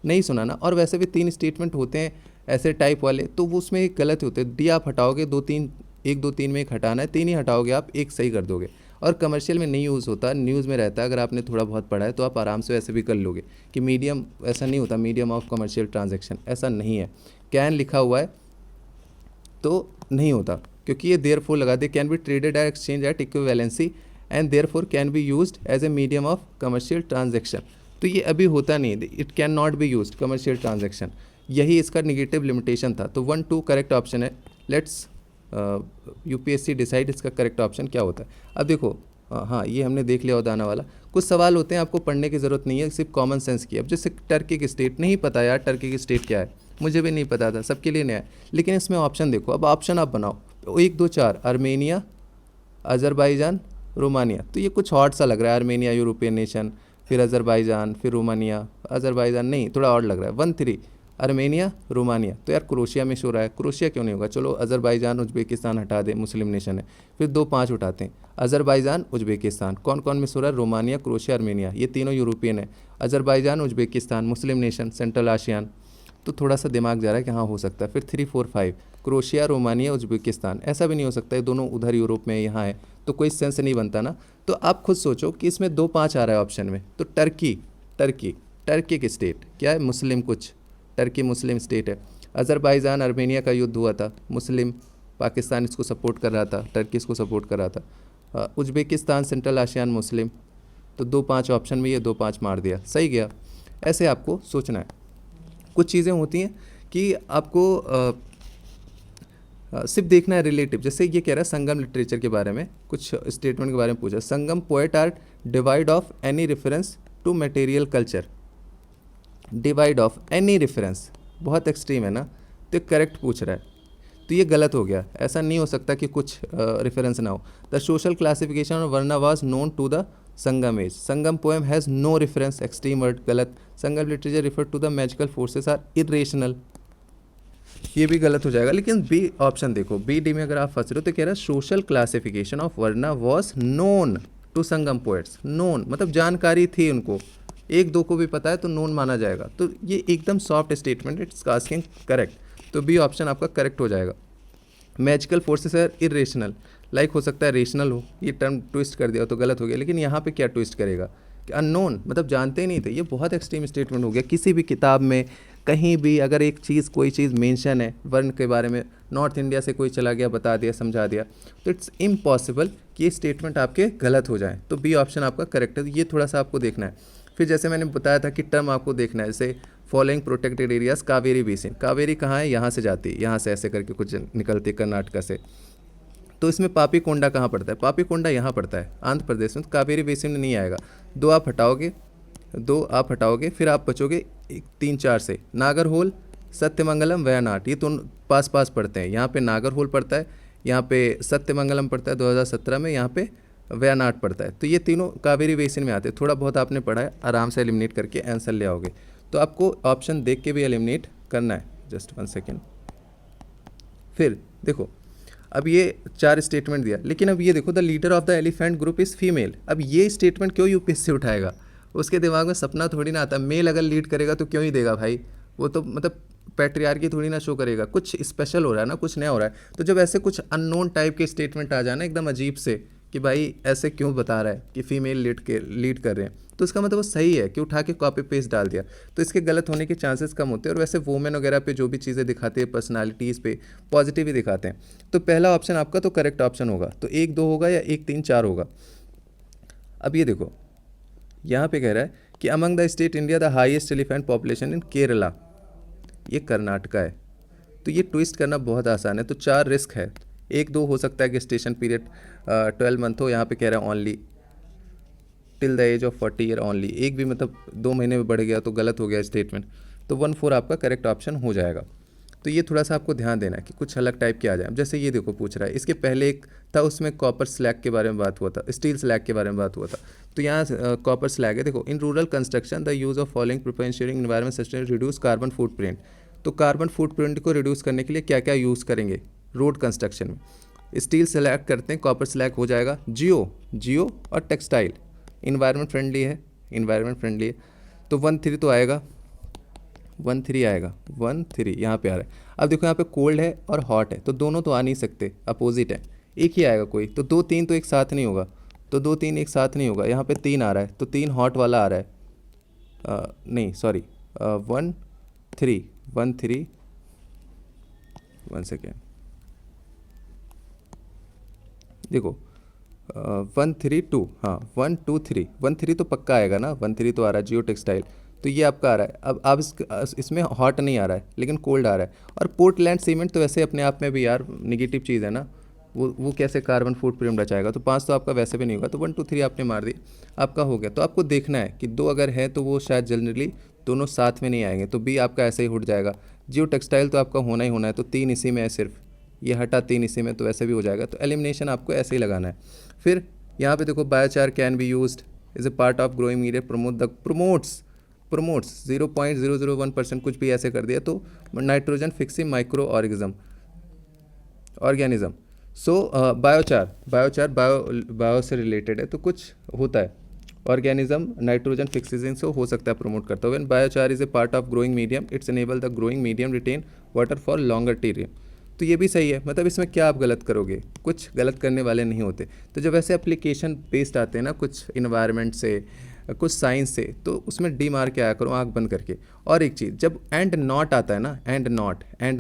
नहीं सुना ना। और वैसे भी 3 स्टेटमेंट होते हैं ऐसे टाइप वाले, तो वो उसमें एक गलत होते हैं। डी आप हटाओगे, 2-3, 1-2-3 में एक हटाना है, 3 ही हटाओगे आप, एक सही कर दोगे। और कमर्शियल में नहीं यूज़ होता, न्यूज़ में रहता है। अगर आपने थोड़ा बहुत पढ़ा है तो आप आराम से वैसे भी कर लोगे कि मीडियम, ऐसा नहीं होता मीडियम ऑफ कमर्शियल ट्रांजैक्शन, ऐसा नहीं है। कैन लिखा हुआ है तो नहीं होता, क्योंकि ये देयरफॉर लगा दे, can be traded at exchange at equivalency and therefore can be used as a medium of commercial transaction. तो ये अभी होता नहीं है, it can not be used commercial transaction, यही इसका निगेटिव लिमिटेशन था। तो 1-2 करेक्ट ऑप्शन है। लेट्स यूपीएससी डिसाइड इसका करेक्ट ऑप्शन क्या होता है। अब देखो, हाँ ये हमने देख लिया उदाहरण वाला। कुछ सवाल होते हैं आपको पढ़ने की ज़रूरत नहीं है, सिर्फ कॉमन सेंस की। अब जैसे टर्की की स्टेट, नहीं पता यार टर्की की स्टेट क्या है, मुझे भी नहीं पता था, सबके लिए नया है। लेकिन इसमें ऑप्शन देखो, अब ऑप्शन आप बनाओ 1 2 4, आर्मेनिया, अज़रबैजान, रोमानिया। तो ये कुछ हॉट सा लग रहा है, आर्मेनिया यूरोपियन नेशन, फिर अज़रबैजान, फिर रोमानिया, अज़रबैजान नहीं, थोड़ा और लग रहा है। 1-3 आर्मेनिया, रोमानिया। तो यार क्रोशिया में शो रहा है, क्रोशिया क्यों नहीं होगा? चलो अज़रबैजान उज़्बेकिस्तान हटा दे, मुस्लिम नेशन है। फिर 2-5 उठाते हैं, अज़रबैजान, उज़्बेकिस्तान। कौन कौन में शो रहा है? रोमानिया, क्रोशिया, आर्मेनिया, ये तीनों यूरोपियन है। अज़रबैजान, उज़्बेकिस्तान, मुस्लिम नेशन, सेंट्रल आशियान। तो थोड़ा सा दिमाग जा रहा है कि हाँ हो सकता है। फिर 3-4-5 क्रोशिया, रोमानिया, उज़्बेकिस्तान। ऐसा भी नहीं हो सकता है दोनों उधर यूरोप में यहाँ है, तो कोई सेंस नहीं बनता ना। तो आप खुद सोचो कि इसमें 2-5 आ रहा है ऑप्शन में, तो टर्की, टर्की, टर्की की स्टेट क्या है? मुस्लिम कुछ, टर्की मुस्लिम स्टेट है। अज़रबैजान आर्मेनिया का युद्ध हुआ था, मुस्लिम, पाकिस्तान इसको सपोर्ट कर रहा था, टर्की इसको सपोर्ट कर रहा था। उज़्बेकिस्तान सेंट्रल आशियान मुस्लिम। तो 2-5 ऑप्शन में ये 2-5 मार दिया, सही गया। ऐसे आपको सोचना है। कुछ चीज़ें होती हैं कि आपको सिर्फ देखना है रिलेटिव। जैसे ये कह रहा है संगम लिटरेचर के बारे में, कुछ स्टेटमेंट के बारे में पूछा। Sangam poet are devoid of any reference to material culture, devoid of any reference, बहुत एक्सट्रीम है ना। तो करेक्ट पूछ रहा है, तो ये गलत हो गया। ऐसा नहीं हो सकता कि कुछ रेफरेंस ना हो। The social classification of varna was known to the Sangam age, Sangam poem has no reference, extreme word, गलत। Sangam literature refer to the magical forces are irrational, ये भी गलत हो जाएगा। लेकिन बी ऑप्शन देखो, बी डी में अगर आप फंस रहे हो तो कह रहा है social classification of varna was known to Sangam poets. Known मतलब जानकारी थी उनको, 1-2 को भी पता है तो नोन माना जाएगा। तो ये एकदम soft statement, it's asking correct. तो बी ऑप्शन आपका करेक्ट हो जाएगा। Magical forces are irrational, like हो सकता है रेशनल हो, ये टर्म ट्विस्ट कर दिया तो गलत हो गया। लेकिन यहाँ पे क्या ट्विस्ट करेगा कि अननोन मतलब जानते ही नहीं थे, ये बहुत एक्सट्रीम स्टेटमेंट हो गया। किसी भी किताब में कहीं भी अगर एक चीज़, कोई चीज़ मेंशन है वर्ण के बारे में, नॉर्थ इंडिया से कोई चला गया बता दिया समझा दिया, तो इट्स इम्पॉसिबल कि ये स्टेटमेंट आपके गलत हो जाए। तो बी ऑप्शन आपका करेक्ट है। ये थोड़ा सा आपको देखना है। फिर जैसे मैंने बताया था कि टर्म आपको देखना है, जैसे following protected areas, Kaveri basin. Kaveri कहाँ है? यहाँ से जाती है, यहाँ से ऐसे करके कुछ निकलती है कर्नाटका से। तो इसमें पापी कोंडा कहाँ पड़ता है? पापी कोंडा यहाँ पड़ता है आंध्र प्रदेश में, तो कावेरी बेसिन में नहीं आएगा। 2 आप हटाओगे, फिर आप बचोगे 3-4 से। नागरहोल, सत्यमंगलम, वयनाड, ये तो पास पास पड़ते हैं। यहाँ पे नागरहोल पड़ता है, यहाँ पे सत्यमंगलम पड़ता है 2017 में, यहाँ पे वयनाड पड़ता है। तो ये तीनों कावेरी बेसिन में आते हैं। थोड़ा बहुत आपने पढ़ा है, आराम से एलिमिनेट करके आंसर ले आओगे। तो आपको ऑप्शन देख के भी एलिमिनेट करना है। Just 1 second. फिर देखो, अब ये 4 स्टेटमेंट दिया, लेकिन अब ये देखो, the leader of the elephant group is female. अब ये स्टेटमेंट क्यों यूपीएससी उठाएगा? उसके दिमाग में सपना थोड़ी ना आता, मेल अगर लीड करेगा तो क्यों ही देगा भाई, वो तो मतलब पैट्रियार्की थोड़ी ना शो करेगा। कुछ स्पेशल हो रहा है ना, कुछ नया हो रहा है। तो जब ऐसे कुछ अननोन टाइप के स्टेटमेंट आ जाए ना एकदम अजीब से, कि भाई ऐसे क्यों बता रहा है कि फीमेल लीड कर रहे हैं, तो इसका मतलब वो सही है कि उठा के कॉपी पेस्ट डाल दिया। तो इसके गलत होने के चांसेस कम होते हैं। और वैसे वुमेन वगैरह पे जो भी चीज़ें दिखाते हैं, पर्सनालिटीज़ पे पॉजिटिव ही दिखाते हैं। तो पहला ऑप्शन आपका तो करेक्ट ऑप्शन होगा। तो 1-2 होगा या 1-3-4 होगा। अब ये देखो, यहाँ पे कह रहा है कि among the state India the highest elephant population in Kerala, ये कर्नाटका है। तो ये ट्विस्ट करना बहुत आसान है। तो 4 रिस्क है। 1-2 हो सकता है कि स्टेशन पीरियड 12 मंथ हो, यहाँ पे कह रहा है only till the age of 40 year only. एक भी मतलब 2 महीने में बढ़ गया तो गलत हो गया स्टेटमेंट। तो 1-4 आपका करेक्ट ऑप्शन हो जाएगा। तो ये थोड़ा सा आपको ध्यान देना है कि कुछ अलग टाइप के आ जाए। अब जैसे ये देखो पूछ रहा है, इसके पहले एक था उसमें कॉपर स्लैग के बारे में बात हुआ था, स्टील स्लैग के बारे में बात हुआ था। तो यहाँ कॉपर स्लैग है। देखो, in rural construction the use of following prepare ensuring environment sustainable reduce carbon footprint. तो कार्बन फुटप्रिंट को रिड्यूस करने के लिए क्या क्या यूज़ करेंगे रोड कंस्ट्रक्शन में? स्टील सेलेक्ट करते हैं, कॉपर सेलेक्ट हो जाएगा, जियो और टेक्सटाइल इन्वायरमेंट फ्रेंडली है, तो 1-3 तो आएगा, 1-3 आएगा, 1-3 यहाँ पे आ रहा है। अब देखो यहाँ पे कोल्ड है और हॉट है, तो दोनों तो आ नहीं सकते, अपोजिट है, एक ही आएगा कोई, तो 2-3 तो एक साथ नहीं होगा, तो 2-3 एक साथ नहीं होगा। यहाँ पे 3 आ रहा है, तो 3 हॉट वाला आ रहा है, नहीं सॉरी 1-3 1 सेकेंड, देखो 1-3-2, हाँ 1-2-3, 1-3 तो पक्का आएगा ना, 1-3 तो आ रहा है जियो टेक्सटाइल, तो ये आपका आ रहा है। अब आप इसमें हॉट नहीं आ रहा है लेकिन कोल्ड आ रहा है। और पोर्टलैंड सीमेंट तो वैसे अपने आप में भी यार निगेटिव चीज़ है ना, वो कैसे कार्बन फुटप्रिंट बचाएगा, तो 5 तो आपका वैसे भी नहीं होगा, तो 1-2-3 आपने मार दी, आपका हो गया। तो आपको देखना है कि 2 अगर है तो वो शायद जनरली दोनों साथ में नहीं आएंगे, तो बी आपका ऐसे ही उठ जाएगा। जियो टेक्सटाइल तो आपका होना ही होना है, तो 3 इसी में है सिर्फ, ये हटा 3 इसी में, तो ऐसे भी हो जाएगा। तो एलिमिनेशन आपको ऐसे ही लगाना है। फिर यहाँ पे देखो biochar can be used is a part of growing media, promotes 0.001% कुछ भी ऐसे कर दिया, तो नाइट्रोजन फिक्सिंग माइक्रो ऑर्गेनिज्म। सो बायोचार बायो से रिलेटेड है, तो कुछ होता है ऑर्गेनिज्म नाइट्रोजन फिक्सिंग से हो सकता है प्रमोट करता है। When biochar is a part of growing medium it's enable the growing medium retain water for longer टीरियम। तो ये भी सही है, मतलब इसमें क्या आप गलत करोगे, कुछ गलत करने वाले नहीं होते। तो जब ऐसे एप्लीकेशन बेस्ड आते हैं ना, कुछ इन्वायरमेंट से, कुछ साइंस से, तो उसमें डी मार के आया करो आंख बंद करके। और एक चीज़, जब एंड नॉट आता है ना, एंड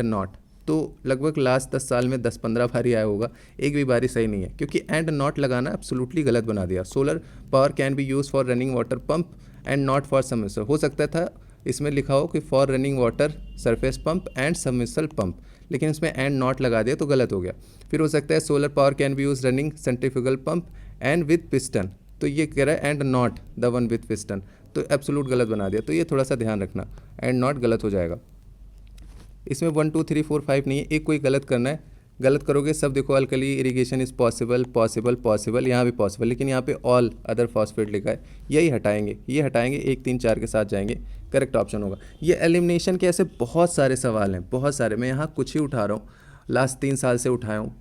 नॉट, तो लगभग लास्ट 10 साल में 10-15 बारी आया होगा, एक भी बारी सही नहीं है, क्योंकि एंड नॉट लगाना एब्सोल्युटली गलत बना दिया। Solar power can be use for running water pump and not for submersible. हो सकता था इसमें लिखा हो कि for running water surface pump and submersible pump, लेकिन इसमें एंड नॉट लगा दिया तो गलत हो गया। फिर हो सकता है solar power can be use running centrifugal pump and with piston, तो ये कह रहा है and not the one with piston, तो एब्सोल्यूट गलत बना दिया। तो ये थोड़ा सा ध्यान रखना, एंड नॉट गलत हो जाएगा। इसमें 1 2 3 4 5 नहीं है, एक कोई गलत करना है, गलत करोगे सब। देखो अल्कली इरिगेशन इज़ पॉसिबल, यहाँ भी पॉसिबल, लेकिन यहाँ पे ऑल अदर फॉस्फेट लिखा है, यही हटाएंगे, ये हटाएंगे, 1 3 4 के साथ जाएंगे, करेक्ट ऑप्शन होगा। ये एलिमिनेशन के ऐसे बहुत सारे सवाल हैं, बहुत सारे, मैं यहाँ कुछ ही उठा रहा हूँ, लास्ट 3 साल से उठाया हूँ,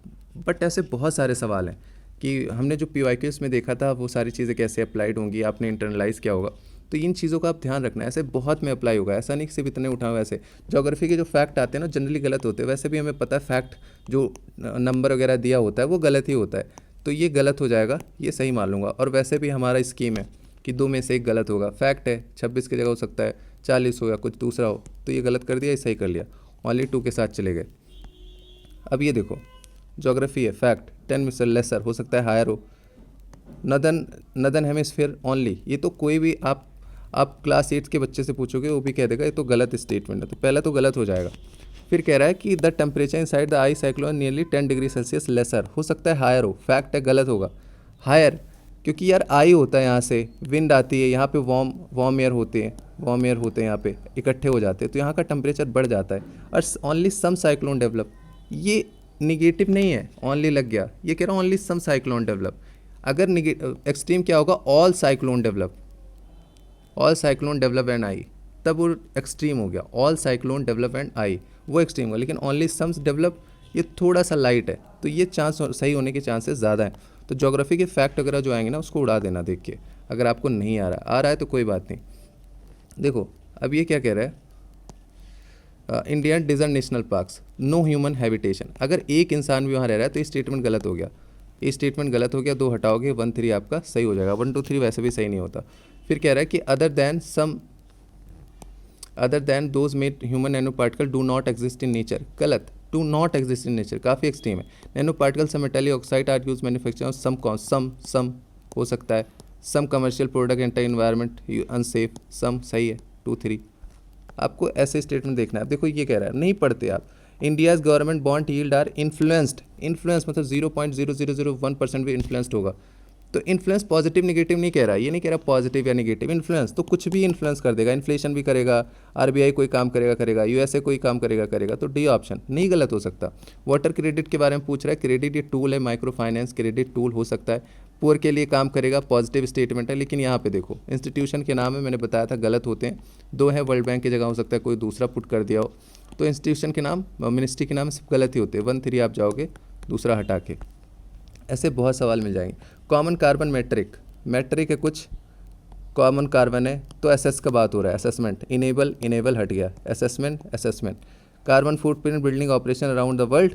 बट ऐसे बहुत सारे सवाल हैं कि हमने जो PYQs में देखा था वो सारी चीज़ें कैसे अप्लाइड होंगी, आपने इंटरनलाइज क्या होगा, तो इन चीज़ों का आप ध्यान रखना है। ऐसे बहुत में अप्लाई होगा, ऐसा नहीं कि सिर्फ इतने उठाओ। ऐसे ज्योग्राफी के जो फैक्ट आते हैं ना जनरली गलत होते हैं, वैसे भी हमें पता है फैक्ट जो नंबर वगैरह दिया होता है वो गलत ही होता है, तो ये गलत हो जाएगा, ये सही मान लूँगा। और वैसे भी हमारा स्कीम है कि 2 में से 1 गलत होगा, फैक्ट है 26 की जगह हो सकता है 40 हो या कुछ दूसरा हो, तो ये गलत कर दिया, ये सही कर लिया, ओनली 2 के साथ चले गए। अब ये देखो ज्योग्राफी है, फैक्ट 10 में से लेसर हो सकता है हायर हो, नदर्न हेमिस्फीयर ओनली, ये तो कोई भी आप क्लास 8 के बच्चे से पूछोगे वो भी कह देगा ये तो गलत स्टेटमेंट है, तो पहला तो गलत हो जाएगा। फिर कह रहा है कि the temperature inside the eye cyclone nearly 10 degree Celsius lesser, हो सकता है हायर हो, फैक्ट है गलत होगा, हायर, क्योंकि यार आई होता है, यहाँ से विंड आती है, यहाँ पे वार्म एयर होते हैं, यहाँ पे इकट्ठे हो जाते हैं, तो यहाँ का टेम्परेचर बढ़ जाता है। और ओनली सम साइक्लोन डेवलप, ये निगेटिव नहीं है, ओनली लग गया, ये कह रहा हूँ ओनली सम साइक्लोन डेवलप। अगर एक्सट्रीम क्या होगा, all cyclone develop and I, तब वो एक्सट्रीम हो गया, all cyclone develop and I वो एक्सट्रीम होगा, लेकिन ओनली सम्स डेवलप ये थोड़ा सा लाइट है, तो ये चांस सही होने के चांसेस ज़्यादा हैं। तो ज्योग्राफी के फैक्ट वगैरह जो आएंगे ना उसको उड़ा देना देख के, अगर आपको नहीं आ रहा है तो कोई बात नहीं। देखो अब ये क्या कह रहा है, Indian desert national parks no human habitation, अगर एक इंसान भी वहाँ रह रहा है तो ये स्टेटमेंट गलत हो गया, ये स्टेटमेंट गलत हो गया, 2 हटाओगे 1 3 आपका सही हो जाएगा, 1 2 3 वैसे भी सही नहीं होता। फिर कह रहा है कि other than those made human nano particle do not exist in nature, गलत, do not exist in nature काफ़ी एक्सट्रीम है। Nano particle some metallic oxide are use manufacture some हो सकता है, some commercial product enter environment unsafe, some सही है, 2 3 आपको ऐसे स्टेटमेंट देखना है। देखो ये कह रहा है, नहीं पढ़ते आप, India's government bond yield are influence मतलब 0.0001% भी इन्फ्लुएंस्ड होगा, तो इन्फ्लुएंस पॉजिटिव निगेटिव नहीं कह रहा, ये नहीं कह रहा पॉजिटिव या निगेटिव, इन्फ्लुएंस तो कुछ भी इन्फ्लुएंस कर देगा, इन्फ्लेशन भी करेगा, आरबीआई कोई काम करेगा, यूएसए कोई काम करेगा, तो डी ऑप्शन नहीं गलत हो सकता। वाटर क्रेडिट के बारे में पूछ रहा है, क्रेडिट ये टूल है, माइक्रो फाइनेंस क्रेडिट टूल हो सकता है, पुअर के लिए काम करेगा, पॉजिटिव स्टेटमेंट है। लेकिन यहाँ पे देखो इंस्टीट्यूशन के नाम है, मैंने बताया था गलत होते हैं, 2 है, वर्ल्ड बैंक की जगह हो सकता है कोई दूसरा पुट कर दिया हो, तो इंस्टीट्यूशन के नाम मिनिस्ट्री के नाम सब गलत ही होते हैं, 1 3 आप जाओगे दूसरा हटा के। ऐसे बहुत सवाल मिल जाएंगे। कॉमन कार्बन मैट्रिक है, कुछ कॉमन कार्बन है तो एसएस का बात हो रहा है, असेसमेंट, इनेबल हट गया, assessment. Carbon footprint building operation around the world,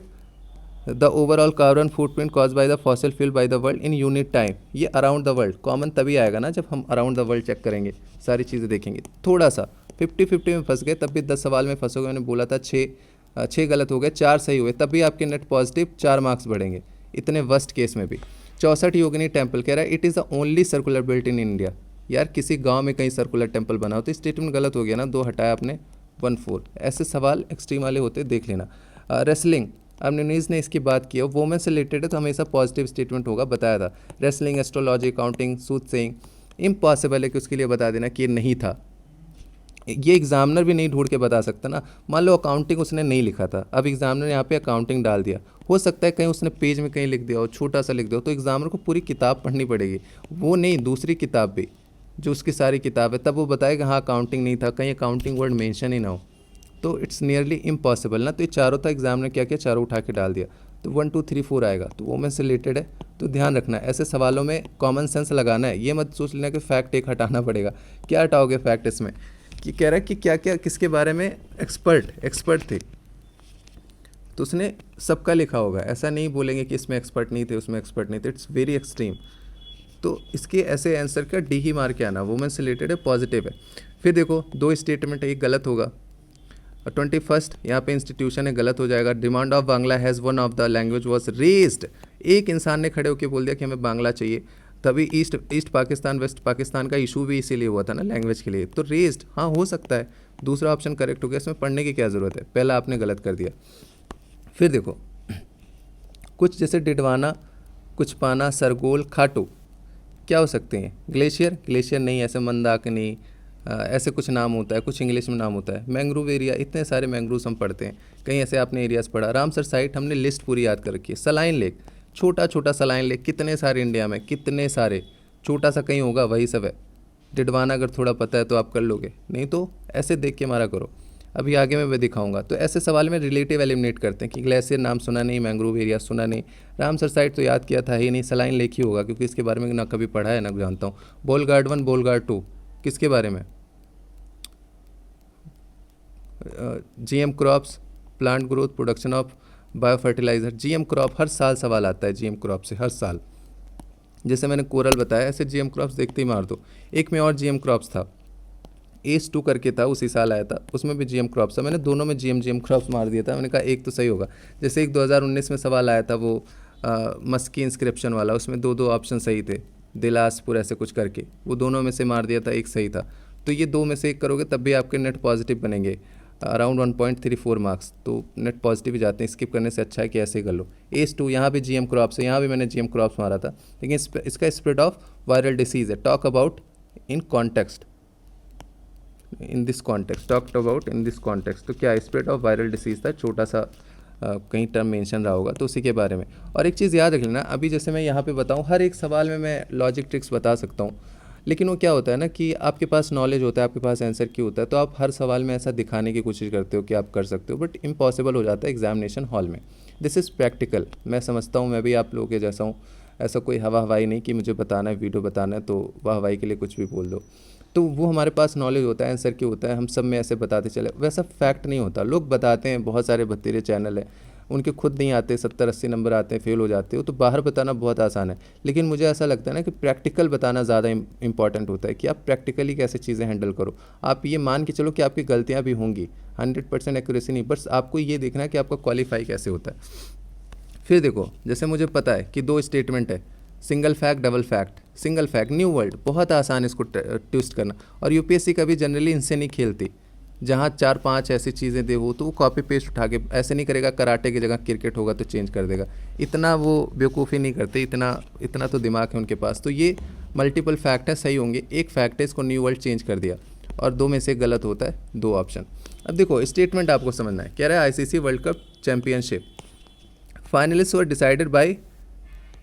the overall carbon footprint cause by the fossil fuel by the world in unit time, ये अराउंड द वर्ल्ड कॉमन तभी आएगा ना जब हम अराउंड द वर्ल्ड चेक करेंगे, सारी चीज़ें देखेंगे। थोड़ा सा 50-50 में फंस गए, तब भी 10 सवाल में फंसोगे, मैंने बोला था 6 गलत हो गए, 4 सही हुए, तब भी आपके नेट पॉजिटिव 4 मार्क्स बढ़ेंगे, इतने वर्स्ट केस में भी। 64 योगिनी टेम्पल कह रहा है it is the only circular built in India, यार किसी गांव में कहीं सर्कुलर टेम्पल बना हो, तो स्टेटमेंट गलत हो गया ना, 2 हटाया आपने, 1 4। ऐसे सवाल एक्सट्रीम वाले होते देख लेना। रेसलिंग, आपने न्यूज़ ने इसकी बात की है, वोमेन से रिलेटेड है तो हमेशा पॉजिटिव स्टेटमेंट होगा, बताया था। रेसलिंग, एस्ट्रोलॉजी, काउंटिंग, सूद सेइंग, इम्पॉसिबल है कि उसके लिए बता देना कि ये नहीं था, ये एग्जामिनर भी नहीं ढूंढ के बता सकता ना। मान लो अकाउंटिंग उसने नहीं लिखा था, अब एग्जामिनर ने यहाँ पे अकाउंटिंग डाल दिया, हो सकता है कहीं उसने पेज में कहीं लिख दिया हो, छोटा सा लिख दिया हो, तो एग्जामिनर को पूरी किताब पढ़नी पड़ेगी, वो नहीं दूसरी किताब भी जो उसकी सारी किताब है, तब वो बताएगा हाँ अकाउंटिंग नहीं था, कहीं अकाउंटिंग वर्ड मेंशन ही ना हो, तो इट्स नियरली इम्पॉसिबल ना। तो ये चारों था, एग्जाम ने क्या किया, चारों उठा के डाल दिया, तो 1 2 3 4 आएगा, तो वोमेन से रिलेटेड है, तो ध्यान रखना ऐसे सवालों में कॉमन सेंस लगाना है, ये मत सोच लेना कि फैक्ट एक हटाना पड़ेगा। क्या हटाओगे फैक्ट इसमें, कि कह रहा है कि क्या क्या किसके बारे में एक्सपर्ट थे, तो उसने सबका लिखा होगा, ऐसा नहीं बोलेंगे कि इसमें एक्सपर्ट नहीं थे उसमें एक्सपर्ट नहीं थे, इट्स वेरी एक्सट्रीम। तो इसके ऐसे आंसर का डी ही मार के आना, वुमेन से रिलेटेड है, पॉजिटिव है। फिर देखो 2 स्टेटमेंट है, एक गलत होगा। 21 यहाँ पे इंस्टीट्यूशन है, गलत हो जाएगा। Demand of Bangla has one of the language was raised, एक इंसान ने खड़े होकर बोल दिया कि हमें बांग्ला चाहिए, तभी ईस्ट पाकिस्तान वेस्ट पाकिस्तान का इशू भी इसीलिए हुआ था ना, लैंग्वेज के लिए, तो रेज्ड हाँ हो सकता है, दूसरा ऑप्शन करेक्ट हो गया, इसमें पढ़ने की क्या ज़रूरत है, पहला आपने गलत कर दिया। फिर देखो कुछ जैसे डिडवाना, कुछ पाना, सरगोल, खाटू क्या हो सकते हैं, ग्लेशियर नहीं, ऐसे मंदाकिनी, ऐसे कुछ नाम होता है, कुछ इंग्लिश में नाम होता है। मैंग्रोव एरिया, इतने सारे मैंग्रोव्स हम पढ़ते हैं, कहीं ऐसे आपने एरियाज़ पढ़ा। रामसर साइट हमने लिस्ट पूरी याद कर रखी है। सलाइन लेक, छोटा सलाइन लेक, कितने सारे इंडिया में, कितने सारे, छोटा सा कहीं होगा, वही सब है। डिडवाना अगर थोड़ा पता है तो आप कर लोगे, नहीं तो ऐसे देख के मारा करो, अभी आगे मैं दिखाऊंगा। तो ऐसे सवाल में रिलेटिव एलिमिनेट करते हैं कि ग्लेशियर नाम सुना नहीं, मैंग्रोव एरिया सुना नहीं, रामसर साइट तो याद किया था ही नहीं, सलाइन लेक ही होगा क्योंकि इसके बारे में ना कभी पढ़ा है ना जानता हूँ। बोलगार्ड 1 बोलगार्ड 2 किसके बारे में, GM crops, plant growth, production of bio fertiliser. GM crop हर साल सवाल आता है, जीएम क्रॉप से हर साल, जैसे मैंने कोरल बताया, ऐसे जीएम क्रॉप्स देखते ही मार दो। एक में और जीएम क्रॉप्स था, एस 2 करके था, उसी साल आया था, उसमें भी जीएम क्रॉप्स था, मैंने दोनों में जीएम क्रॉप्स मार दिया था, मैंने कहा एक तो सही होगा। जैसे एक 2019 में सवाल आया था वो मस्की इंस्क्रिप्शन वाला, उसमें 2 ऑप्शन सही थे, दिलासपुर ऐसे कुछ करके, वो दोनों में से मार दिया था, एक सही था। तो ये 2 में से एक करोगे तब भी आपके नेट पॉजिटिव बनेंगे, अराउंड 1.34 मार्क्स, तो नेट पॉजिटिव ही जाते हैं, स्किप करने से अच्छा है कि ऐसे ही कर लो। एस 2 यहाँ भी जीएम क्रॉप्स है, यहाँ भी मैंने जीएम क्रॉप्स मारा था, लेकिन इसका स्प्रेड ऑफ वायरल डिसीज़ है, talk about in context, in this context, talked about in this context, तो क्या स्प्रेड ऑफ वायरल डिसीज़ था, छोटा सा कहीं टर्म मेंशन रहा होगा, तो उसी के बारे में। और एक चीज़ याद रख लेना, अभी जैसे मैं यहाँ पे बताऊँ, हर एक सवाल में मैं लॉजिक ट्रिक्स बता सकता हूँ, लेकिन वो क्या होता है ना कि आपके पास नॉलेज होता है, आपके पास आंसर की होता है, तो आप हर सवाल में ऐसा दिखाने की कोशिश करते हो कि आप कर सकते हो, बट इम्पॉसिबल हो जाता है एग्जामिनेशन हॉल में। दिस इज़ प्रैक्टिकल, मैं समझता हूँ, मैं भी आप लोगों के जैसा हूँ, ऐसा कोई हवा हवाई नहीं कि मुझे बताना है, वीडियो बताना है तो वाह हवाई के लिए कुछ भी बोल दो, तो वो हमारे पास नॉलेज होता है, आंसर की होता है, हम सब में ऐसे बताते चले, वैसा फैक्ट नहीं होता। लोग बताते हैं, बहुत सारे भतीरे चैनल हैं, उनके खुद नहीं आते, 70-80 नंबर आते हैं, फेल हो जाते हो, तो बाहर बताना बहुत आसान है, लेकिन मुझे ऐसा लगता है ना कि प्रैक्टिकल बताना ज़्यादा इंपॉर्टेंट होता है, कि आप प्रैक्टिकली कैसे चीज़ें हैंडल करो। आप ये मान के चलो कि आपकी गलतियाँ भी होंगी, 100% एक्यूरेसी नहीं, बस आपको ये देखना है कि आपका क्वालिफाई कैसे होता है। फिर देखो जैसे मुझे पता है कि 2 स्टेटमेंट है, single fact double fact, single fact new world, बहुत आसान इसको ट्विस्ट करना, और यूपीएससी कभी जनरली इनसे नहीं खेलती, जहाँ 4-5 ऐसी चीज़ें दे वो, तो वो कॉपी पेस्ट उठा के ऐसे नहीं करेगा कराटे की जगह क्रिकेट होगा तो चेंज कर देगा। इतना वो बेवकूफ़ी नहीं करते, इतना तो दिमाग है उनके पास। तो ये मल्टीपल फैक्ट है, सही होंगे। एक फैक्ट है, इसको न्यू वर्ल्ड चेंज कर दिया, और 2 में से गलत होता है, 2 ऑप्शन। अब देखो स्टेटमेंट आपको समझना है। कह रहा है ICC world cup championship finalist were decided by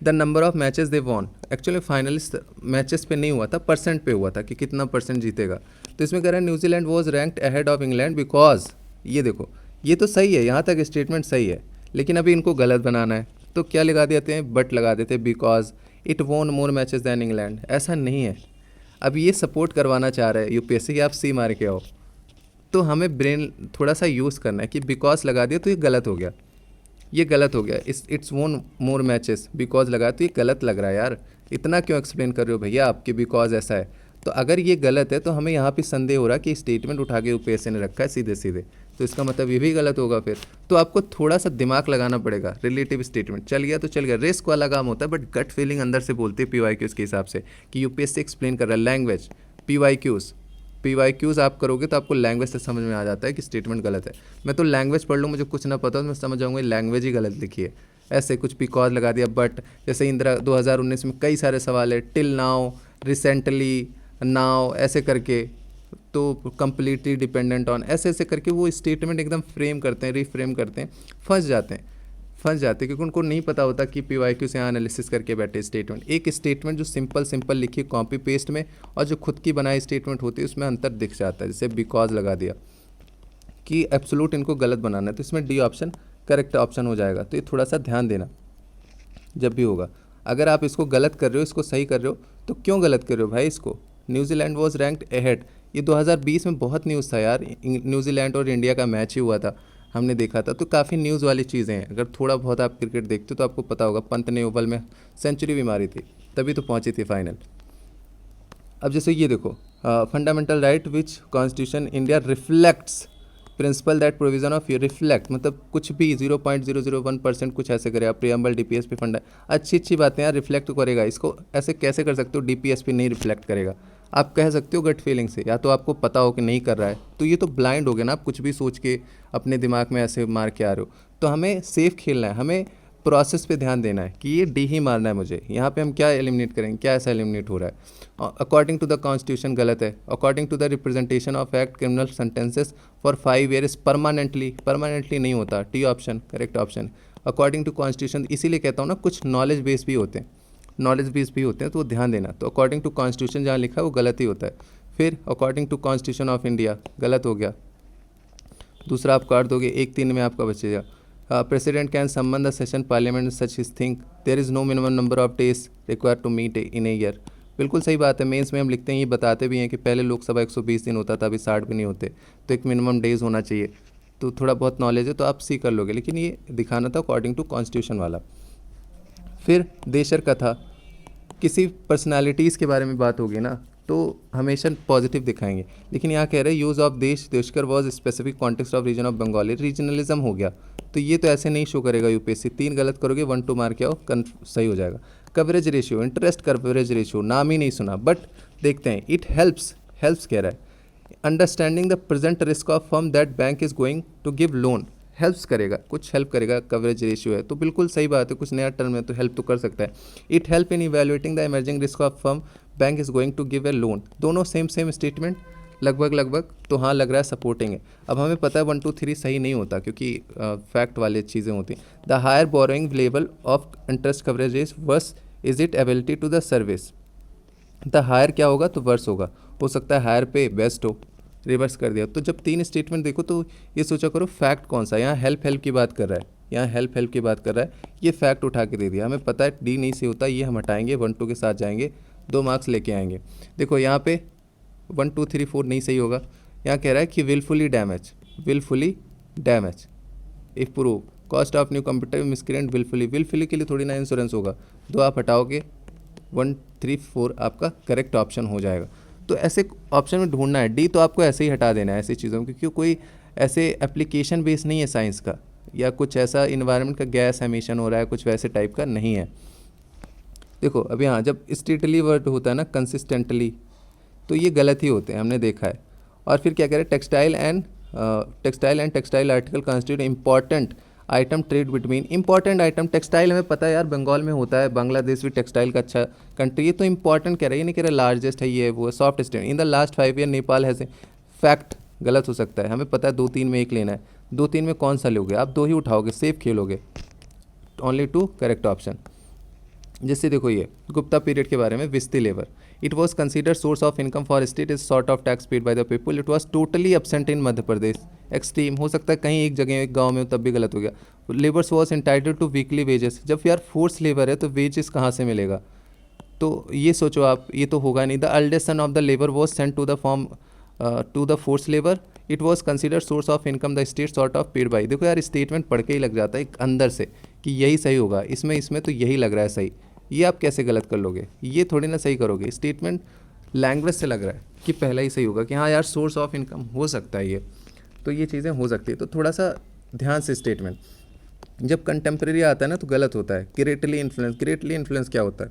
the number of matches they won. Actually finalist matches पे नहीं हुआ था, परसेंट पे हुआ था कि कितना परसेंट जीतेगा। तो इसमें कह रहा है New Zealand was ranked ahead of England because, ये देखो ये तो सही है, यहाँ तक स्टेटमेंट सही है, लेकिन अभी इनको गलत बनाना है तो क्या लगा देते हैं, बट लगा देते हैं, because it won more matches than England. ऐसा नहीं है। अब ये सपोर्ट करवाना चाह रहा है यूपीएससी कि आप सी मार के आओ, तो हमें ब्रेन थोड़ा सा यूज़ करना है कि बिकॉज लगा दिया तो ये गलत हो गया, ये गलत हो गया। इट्स वोन मोर मैचेस बिकॉज लगा तो ये गलत लग रहा है यार, इतना क्यों एक्सप्लेन कर रहे हो भैया आपके बिकॉज ऐसा है। तो अगर ये गलत है तो हमें यहाँ पे संदेह हो रहा है कि स्टेटमेंट उठा के यूपीएससी ने रखा है सीधे सीधे, तो इसका मतलब ये भी गलत होगा फिर। तो आपको थोड़ा सा दिमाग लगाना पड़ेगा। रिलेटिव स्टेटमेंट चल गया तो चल गया, रिस्क वाला काम होता है, बट गट फीलिंग अंदर से बोलती है पीवाईक्यूज़ के हिसाब से कि यूपीएससी एक्सप्लेन कर रहा है। लैंग्वेज पीवाईक्यूज़ आप करोगे तो आपको लैंग्वेज से समझ में आ जाता है कि स्टेटमेंट गलत है। मैं तो लैंग्वेज पढ़ लूँ, मुझे कुछ ना पता तो मैं समझ जाऊँगा लैंग्वेज ही गलत लिखी है। ऐसे कुछ बिकॉज लगा दिया, बट जैसे इंदिरा 2019 में कई सारे सवाल है, टिल नाउ, रिसेंटली, नाउ, ऐसे करके, तो कंप्लीटली डिपेंडेंट ऑन, ऐसे ऐसे करके वो स्टेटमेंट एकदम फ्रेम करते हैं, रीफ्रेम करते हैं, फंस जाते हैं क्योंकि उनको नहीं पता होता कि पीवाईक्यू से यहाँ एनालिसिस करके बैठे स्टेटमेंट। एक स्टेटमेंट जो सिंपल लिखी कॉपी पेस्ट में, और जो खुद की बनाई स्टेटमेंट होती है उसमें अंतर दिख जाता है। जैसे बिकॉज लगा दिया कि एब्सोल्यूट इनको गलत बनाना है, तो इसमें डी ऑप्शन करेक्ट ऑप्शन हो जाएगा। तो ये थोड़ा सा ध्यान देना जब भी होगा। अगर आप इसको गलत कर रहे हो, इसको सही कर रहे हो, तो क्यों गलत कर रहे हो भाई इसको। न्यूजीलैंड वॉज रैंक्ड अहेड, ये 2020 में बहुत न्यूज़ था यार, न्यूजीलैंड और इंडिया का मैच ही हुआ था, हमने देखा था। तो काफ़ी न्यूज़ वाली चीज़ें हैं। अगर थोड़ा बहुत आप क्रिकेट देखते हो तो आपको पता होगा, पंत ने ओवल में सेंचुरी भी मारी थी, तभी तो पहुंची थी फाइनल। अब जैसे ये देखो, fundamental right which constitution India reflects principal that provision of reflect, मतलब कुछ भी 0.001% कुछ ऐसे करेगा, प्रियम्बल डीपीएस पे फंडा, अच्छी बातें यार, रिफ्लेक्ट करेगा। इसको ऐसे कैसे कर सकते हो, डीपीएस पे नहीं रिफ्लेक्ट करेगा। आप कह सकते हो गट फीलिंग से, या तो आपको पता हो कि नहीं कर रहा है, तो ये तो ब्लाइंड हो गया ना, आप कुछ भी सोच के अपने दिमाग में ऐसे मार के आ रहे हो। तो हमें सेफ खेलना है, हमें प्रोसेस पे ध्यान देना है कि ये डी ही मारना है मुझे। यहाँ पे हम क्या एलिमिनेट करेंगे, क्या ऐसा एलिमिनेट हो रहा है। अकॉर्डिंग टू द कॉन्स्टिट्यूशन गलत है। According to the representation of act criminal sentences for 5 years permanently नहीं होता, T option correct option. According to constitution, इसीलिए कहता हूँ ना, कुछ नॉलेज बेस भी होते हैं, तो वो ध्यान देना। तो अकॉर्डिंग टू कॉन्स्टिट्यूशन जहाँ लिखा है वो गलत ही होता है। फिर according to constitution of India गलत हो गया। दूसरा आप काट दोगे, 1-3 में आपका बचेगा। President can summon the session parliament such his think there is no minimum number of days required to meet in a year. बिल्कुल सही बात है। मेंस में हम लिखते हैं, ये बताते भी हैं कि पहले लोकसभा 120 दिन होता था, अभी 60 भी नहीं होते, तो एक मिनिमम डेज होना चाहिए। तो थोड़ा बहुत नॉलेज है तो आप सी कर लोगे, लेकिन ये दिखाना था अकॉर्डिंग टू कॉन्स्टिट्यूशन वाला। फिर देशर कथा, किसी पर्सनालिटीज़ के बारे में बात होगी ना तो हमेशा पॉजिटिव दिखाएंगे, लेकिन यहाँ कह रहे हैं यूज़ ऑफ देशकर was specific context of region of Bengali, regionalism हो गया, तो ये तो ऐसे नहीं शो करेगा यूपीएससी। 3 गलत करोगे 1-2 मार के आओ, सही हो जाएगा। Coverage ratio, interest coverage ratio, नाम ही नहीं सुना, बट देखते हैं। इट हेल्प्स कह रहा है understanding the present risk of firm that bank is going to give loan, helps करेगा, कुछ हेल्प करेगा। कवरेज रेशियो है तो बिल्कुल सही बात है, कुछ नया टर्म है तो हेल्प तो कर सकता है। It help in evaluating the emerging risk of firm bank is going to give a loan, दोनों सेम स्टेटमेंट लगभग, तो हाँ लग रहा है सपोर्टिंग है। अब हमें पता है 1, 2, 3 सही नहीं होता क्योंकि फैक्ट वाली चीज़ें होती हैं। The higher borrowing level of interest coverage is worse is it ability to the service, the higher क्या होगा तो वर्स होगा, हो सकता है हायर पे बेस्ट हो, रिवर्स कर दिया। तो जब 3 स्टेटमेंट देखो तो ये सोचा करो फैक्ट कौन सा, यहाँ हेल्प की बात कर रहा है, यहाँ हेल्प की बात कर रहा है, ये फैक्ट उठा के दे दिया। हमें पता है डी नहीं से होता, ये हम हटाएंगे, 1, 2 के साथ जाएंगे, 2 मार्क्स लेके आएंगे। देखो यहाँ पे 1, 2, 3, 4 नहीं सही होगा। यहाँ कह रहा है कि wilfully damage if prove cost of new computer miscreant wilfully के लिए थोड़ी ना इंश्योरेंस होगा, 2 आप हटाओगे, 1, 3, 4 आपका करेक्ट ऑप्शन हो जाएगा। तो ऐसे ऑप्शन में ढूंढना है, डी तो आपको ऐसे ही हटा देना है ऐसी चीज़ों में, क्योंकि कोई ऐसे एप्लीकेशन बेस नहीं है साइंस का, या कुछ ऐसा इन्वायरमेंट का गैस एमिशन हो रहा है, कुछ वैसे टाइप का नहीं है। देखो अब यहाँ जब स्ट्रिक्टली वर्ड होता है ना कंसिस्टेंटली, तो ये गलत ही होते हैं, हमने देखा है। और फिर क्या कह रहे हैं, textile and textile article constitute important item trade between. Important item textile हमें पता है यार, बंगाल में होता है, बांग्लादेश भी टेक्सटाइल का अच्छा कंट्री है, तो इंपॉर्टेंट कह रहा है, ये नहीं कह रहा लार्जेस्ट है, ये वो soft state in the last 5 year Nepal has. Fact गलत हो सकता है, हमें पता है 2-3 में एक लेना है, 2-3 में कौन सा लोगे आप, 2 ही उठाओगे, सेफ खेलोगे, ओनली 2 करेक्ट ऑप्शन। जैसे देखो ये गुप्ता पीरियड के बारे में, vishti labour, it was considered source of income for state, is sort of tax paid by the people, it was totally absent in Madhya Pradesh. Extreme हो सकता है कहीं एक जगह एक गांव में तब भी गलत हो गया। Labours was entitled to weekly wages, जब यार फोर्स लेबर है तो वेजेस कहाँ से मिलेगा, तो ये सोचो आप, ये तो होगा नहीं। The eldest son of the labour was sent to the force labour, it was considered source of income the state sort of paid by. देखो यार स्टेटमेंट पढ़ के ही लग जाता है एक अंदर से कि यही सही होगा, इसमें तो यही लग रहा है सही, ये आप कैसे गलत कर लोगे, ये थोड़ी ना सही करोगे, स्टेटमेंट लैंग्वेज से लग रहा है कि पहला ही सही होगा कि हाँ यार सोर्स ऑफ इनकम हो सकता है ये, तो ये चीज़ें हो सकती है, तो थोड़ा सा ध्यान से स्टेटमेंट। जब कंटेम्प्रेरी आता है ना तो गलत होता है। ग्रेटली इन्फ्लुएंस क्या होता है,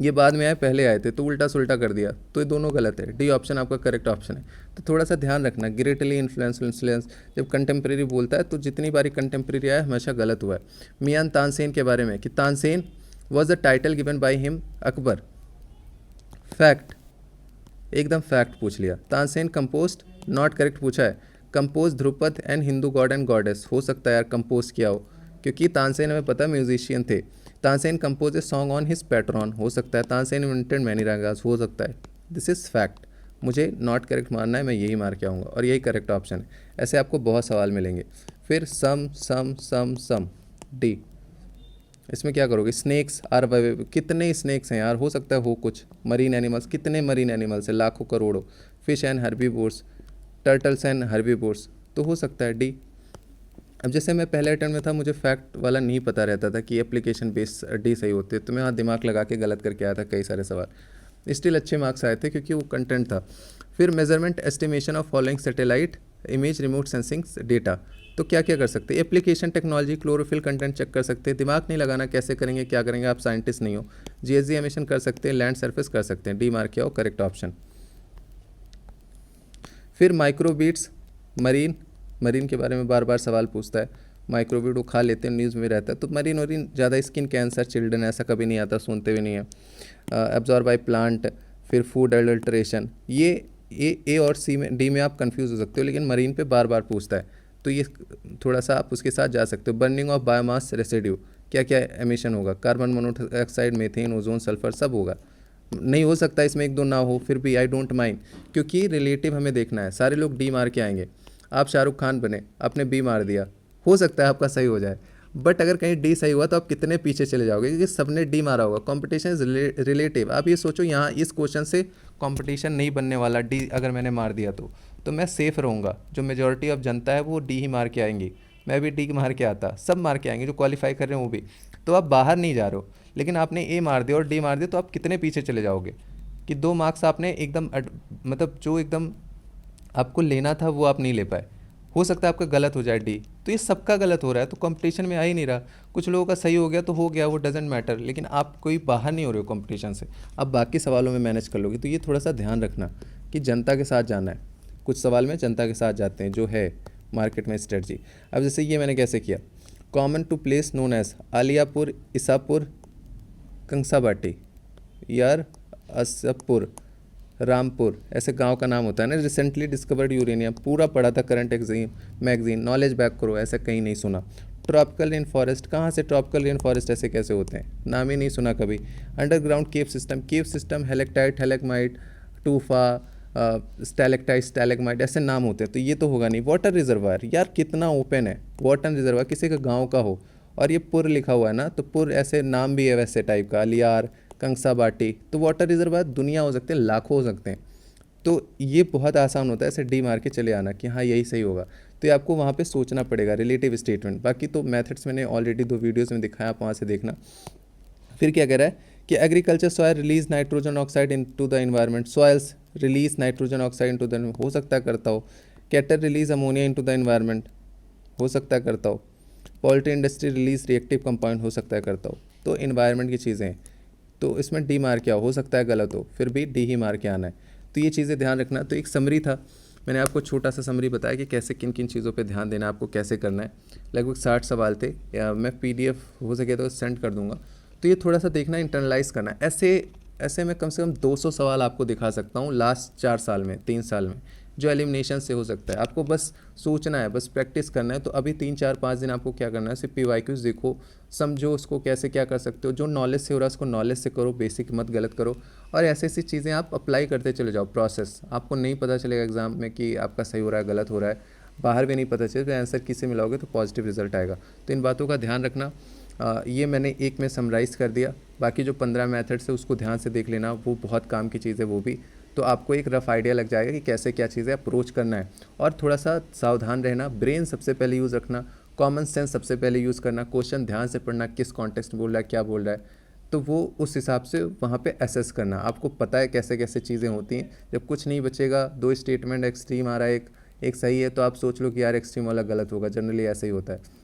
ये बाद में आए पहले आए थे तो उल्टा सुल्टा कर दिया, तो ये दोनों गलत है। डी ऑप्शन आपका करेक्ट ऑप्शन है, तो थोड़ा सा ध्यान रखना। ग्रेटली इन्फ्लुएंस जब कंटेम्प्रेरी बोलता है तो जितनी बारी कंटेम्प्रेरी आया हमेशा गलत हुआ है। मियान तानसेन के बारे में कि Tansen was the title given by him Akbar, fact, एकदम फैक्ट पूछ लिया। तानसेन कंपोस्ट, नॉट करेक्ट पूछा है। Compose Dhrupad and Hindu God and goddess, हो सकता है यार कंपोज किया हो, क्योंकि तानसेन हमें पता है म्यूजिशियन थे। Tansen compose a song on his patron, हो सकता है। तानसेन इन्वेंटेड मैनी रागास, हो सकता है। दिस इज़ फैक्ट, मुझे नॉट करेक्ट मारना है, मैं यही मार के आऊँगा और यही करेक्ट ऑप्शन है। ऐसे आपको बहुत सवाल मिलेंगे। फिर सम डी, इसमें क्या करोगे, स्नेक्स आर, कितने स्नेक्स हैं यार, हो सकता है हो कुछ। मरीन एनिमल्स, कितने मरीन एनिमल्स हैं, लाखों करोड़ों। Fish and herbivores, turtles and herbivores, तो हो सकता है डी। अब जैसे मैं पहले अटेम्प्ट में था, मुझे फैक्ट वाला नहीं पता रहता था कि एप्लीकेशन बेस डी सही होते है, तो मैं वहाँ दिमाग लगा के गलत करके आया था कई सारे सवाल। स्टिल अच्छे मार्क्स आए थे क्योंकि वो कंटेंट था। फिर measurement estimation of following satellite image remote sensing data, तो क्या क्या कर सकते हैं, application technology, chlorophyll content check कर सकते हैं, दिमाग नहीं लगाना कैसे करेंगे क्या करेंगे, आप साइंटिस्ट नहीं हो। जीएसजी एमिशन कर सकते हैं, लैंड सरफेस कर सकते हैं, डी मार्क किया हो करेक्ट ऑप्शन। फिर माइक्रोबीट्स, मरीन के बारे में बार बार सवाल पूछता है। माइक्रोबीट वो खा लेते हैं, न्यूज़ में रहता है, तो मरीन ज़्यादा स्किन कैंसर, चिल्ड्रन, ऐसा कभी नहीं आता, सुनते भी नहीं है। एब्जॉर्ब बाय प्लांट, फिर फूड एडल्ट्रेशन, ये ए और सी में, डी में आप कंफ्यूज हो सकते हो, लेकिन मरीन पे बार बार पूछता है, तो ये थोड़ा सा आप उसके साथ जा सकते हो। बर्निंग ऑफ बायोमास रेसिड्यू, क्या क्या एमिशन होगा, carbon monoxide, methane, ozone, sulphur, सब होगा। नहीं हो सकता इसमें एक दो ना हो, फिर भी आई डोंट माइंड, क्योंकि रिलेटिव हमें देखना है। सारे लोग डी मार के आएंगे, आप शाहरुख खान बने, आपने बी मार दिया, हो सकता है आपका सही हो जाए, बट अगर कहीं डी सही हुआ तो आप कितने पीछे चले जाओगे, क्योंकि सबने डी मारा होगा। कंपटीशन इज रिलेटिव, आप ये सोचो यहाँ इस क्वेश्चन से कंपटीशन नहीं बनने वाला, डी अगर मैंने मार दिया तो मैं सेफ़ रहूँगा। जो मेजॉरिटी ऑफ जनता है वो डी ही मार के आएंगी, मैं भी डी मार के आता, सब मार के आएंगे जो क्वालिफाई कर रहे हैं वो भी, तो आप बाहर नहीं जा रहे हो। लेकिन आपने ए मार दिया और डी मार दिया तो आप कितने पीछे चले जाओगे कि 2 मार्क्स आपने एकदम मतलब जो एकदम आपको लेना था वो आप नहीं ले पाए। हो सकता है आपका गलत हो जाए डी, तो ये सबका गलत हो रहा है, तो कंपटीशन में आ ही नहीं रहा। कुछ लोगों का सही हो गया तो हो गया, वो डजेंट मैटर, लेकिन आप कोई बाहर नहीं हो रहे हो कंपटीशन से, आप बाकी सवालों में मैनेज कर लोगे। तो ये थोड़ा सा ध्यान रखना कि जनता के साथ जाना है, कुछ सवाल में जनता के साथ जाते हैं जो है मार्केट में स्ट्रेटजी। अब जैसे ये मैंने कैसे किया, common to place known as Aliyapur, Isapur, Kansabati, यार असपुर, रामपुर, ऐसे गांव का नाम होता है ना। रिसेंटली डिस्कवर्ड यूरेनियम, पूरा पढ़ा था करंट मैगजीन, नॉलेज बैक करो, ऐसा कहीं नहीं सुना। ट्रॉपिकल रेन फॉरेस्ट, कहाँ से ट्रॉपिकल रेन फॉरेस्ट ऐसे कैसे होते हैं, नाम ही नहीं सुना कभी। अंडरग्राउंड केव सिस्टम, हेलेक्टाइट, हेलेकमाइट, टूफा, स्टैलेक्टाइट, स्टैलेगमाइट, ऐसे नाम होते हैं, तो ये तो होगा नहीं। वाटर रिजर्वायर, यार कितना ओपन है, वाटर रिजर्वायर किसी का गाँव का हो और ये पुर लिखा हुआ है ना, तो पुर ऐसे नाम भी है वैसे टाइप का, अलियार, कंसाबाटी, तो वाटर रिजर्वायर दुनिया हो सकते हैं, लाखों हो सकते हैं। तो ये बहुत आसान होता है ऐसे डी मार के चले आना कि हाँ यही सही होगा, तो ये आपको वहाँ पे सोचना पड़ेगा, रिलेटिव स्टेटमेंट। बाकी तो मेथड्स मैंने ऑलरेडी 2 वीडियोज़ में दिखाया, आप वहाँ से देखना। फिर क्या कह रहा है कि agriculture soil release nitrogen oxide into the environment, soils release nitrogen oxide into the, हो सकता है करता हो। Cattle release ammonia into the environment, हो सकता है करता हो। Poultry industry release reactive compound, हो सकता है करता हो। तो इन्वायरमेंट की चीज़ें हैं, तो इसमें डी मार क्या हो सकता है गलत हो, फिर भी डी ही मार के आना है। तो ये चीज़ें ध्यान रखना। तो एक समरी था मैंने आपको छोटा सा समरी बताया कि कैसे किन किन चीज़ों पे ध्यान देना है, आपको कैसे करना है। लगभग 60 सवाल थे, या मैं PDF हो सके तो सेंड कर दूंगा। तो ये थोड़ा सा देखना, इंटरनलाइज करना। ऐसे मैं कम से कम 200 सवाल आपको दिखा सकता हूँ लास्ट 4 साल में, 3 साल में, जो एलिमिनेशन से हो सकता है। आपको बस सोचना है, बस प्रैक्टिस करना है। तो अभी 3 4 5 दिन आपको क्या करना है, सिर्फ PYQs देखो, समझो उसको कैसे क्या कर सकते हो। जो नॉलेज से हो रहा है उसको नॉलेज से करो, बेसिक मत गलत करो। और ऐसी ऐसी चीज़ें आप अप्लाई करते चले जाओ। प्रोसेस आपको नहीं पता चलेगा एग्जाम में कि आपका सही हो रहा है गलत हो रहा है, बाहर भी नहीं पता चले तो आंसर किससे मिलाओगे तो पॉजिटिव रिजल्ट आएगा। तो इन बातों का ध्यान रखना। ये मैंने एक में समराइज़ कर दिया, बाकी जो 15 मेथड्स है उसको ध्यान से देख लेना, वो बहुत काम की चीज़ है वो भी। तो आपको एक रफ़ आइडिया लग जाएगा कि कैसे क्या चीज़ें अप्रोच करना है। और थोड़ा सा सावधान रहना, ब्रेन सबसे पहले यूज़ रखना, कॉमन सेंस सबसे पहले यूज़ करना, क्वेश्चन ध्यान से पढ़ना, किस कॉन्टेक्स्ट में बोल रहा है, क्या बोल रहा है, तो वो उस हिसाब से वहाँ पे असेस करना। आपको पता है कैसे कैसे चीज़ें होती हैं। जब कुछ नहीं बचेगा, 2 स्टेटमेंट एक्सट्रीम आ रहा है, एक सही है, तो आप सोच लो कि यार एक्सट्रीम वाला गलत होगा, जनरली ऐसा ही होता है।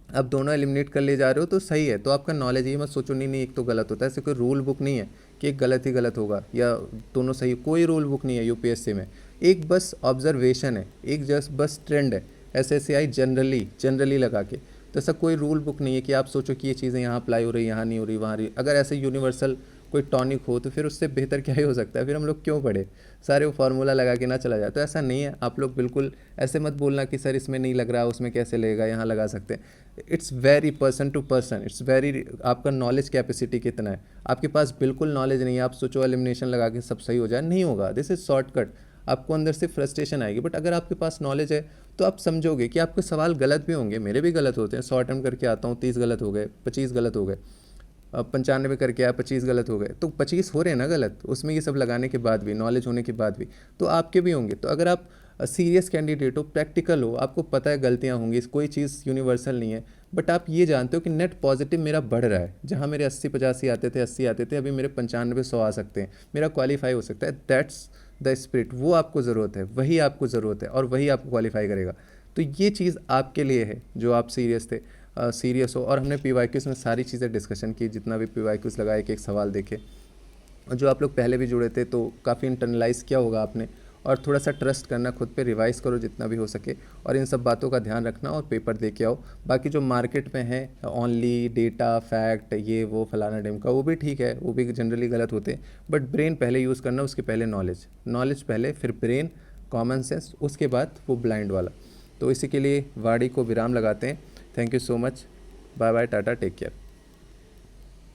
अब दोनों एलिमिनेट कर ले जा रहे हो तो सही है, तो आपका नॉलेज, ये मत सोचो नहीं नहीं एक तो गलत होता है। ऐसे कोई रूल बुक नहीं है कि एक गलत ही गलत होगा या दोनों सही, कोई रूल बुक नहीं है UPSC में। एक बस ऑब्जर्वेशन है, एक जस्ट बस ट्रेंड है SSCI जनरली लगा के। तो ऐसा कोई रूल बुक नहीं है कि आप सोचो कि ये चीज़ें यहाँ अप्लाई हो रही, यहाँ नहीं हो रही, वहाँ रही। अगर ऐसे यूनिवर्सल कोई टॉनिक हो तो फिर उससे बेहतर क्या ही हो सकता है, फिर हम लोग क्यों पढ़े, सारे वो फार्मूला लगा के ना चला जाए। तो ऐसा नहीं है, आप लोग बिल्कुल ऐसे मत बोलना कि सर इसमें नहीं लग रहा, उसमें कैसे लगेगा, यहाँ लगा सकते हैं। It's very person to person, it's very, आपका नॉलेज कैपेसिटी कितना है। आपके पास बिल्कुल नॉलेज नहीं है, आप सोचो एलिमिनेशन लगा के सब सही हो जाए, नहीं होगा। दिस इज़ शॉर्टकट, आपको अंदर से फ्रस्ट्रेशन आएगी। बट अगर आपके पास नॉलेज है तो आप समझोगे कि आपके सवाल गलत भी होंगे, मेरे भी गलत होते हैं। 100 अटेम्प्ट करके आता हूँ, 30 गलत हो गए, 25 गलत हो गए। अब 95 करके आया, 25 गलत हो गए, तो 25 हो रहे हैं ना गलत, उसमें ये सब लगाने के बाद भी, नॉलेज होने के बाद भी, तो आपके भी होंगे। तो अगर आप सीरियस कैंडिडेट हो, प्रैक्टिकल हो, आपको पता है गलतियाँ होंगी, कोई चीज़ यूनिवर्सल नहीं है, बट आप ये जानते हो कि नेट पॉजिटिव मेरा बढ़ रहा है। जहाँ मेरे 80 85 आते थे, 80 आते थे, अभी मेरे 95 100 आ सकते हैं, मेरा क्वालिफाई हो सकता है। दैट्स द स्पिरिट, वो आपको ज़रूरत है, वही आपको ज़रूरत है, और वही आपको क्वालिफाई करेगा। तो ये चीज़ आपके लिए है जो आप सीरियस थे, सीरियस हो। और हमने PYQs में सारी चीज़ें डिस्कशन की, जितना भी PYQs लगा, एक सवाल देखे। और जो आप लोग पहले भी जुड़े थे तो काफ़ी इंटरनलाइज़ किया होगा आपने। और थोड़ा सा ट्रस्ट करना खुद पे, रिवाइज़ करो जितना भी हो सके, और इन सब बातों का ध्यान रखना और पेपर दे के आओ। बाकी जो मार्केट में है ओनली डेटा फैक्ट ये वो फलाना डेम का, वो भी ठीक है, वो भी जनरली गलत होते हैं। बट ब्रेन पहले यूज़ करना, उसके पहले नॉलेज पहले, फिर ब्रेन, कॉमन सेंस, उसके बाद वो ब्लाइंड वाला। तो इसी के लिए वाणी को विराम लगाते हैं। Thank you so much, bye bye, tata, take care.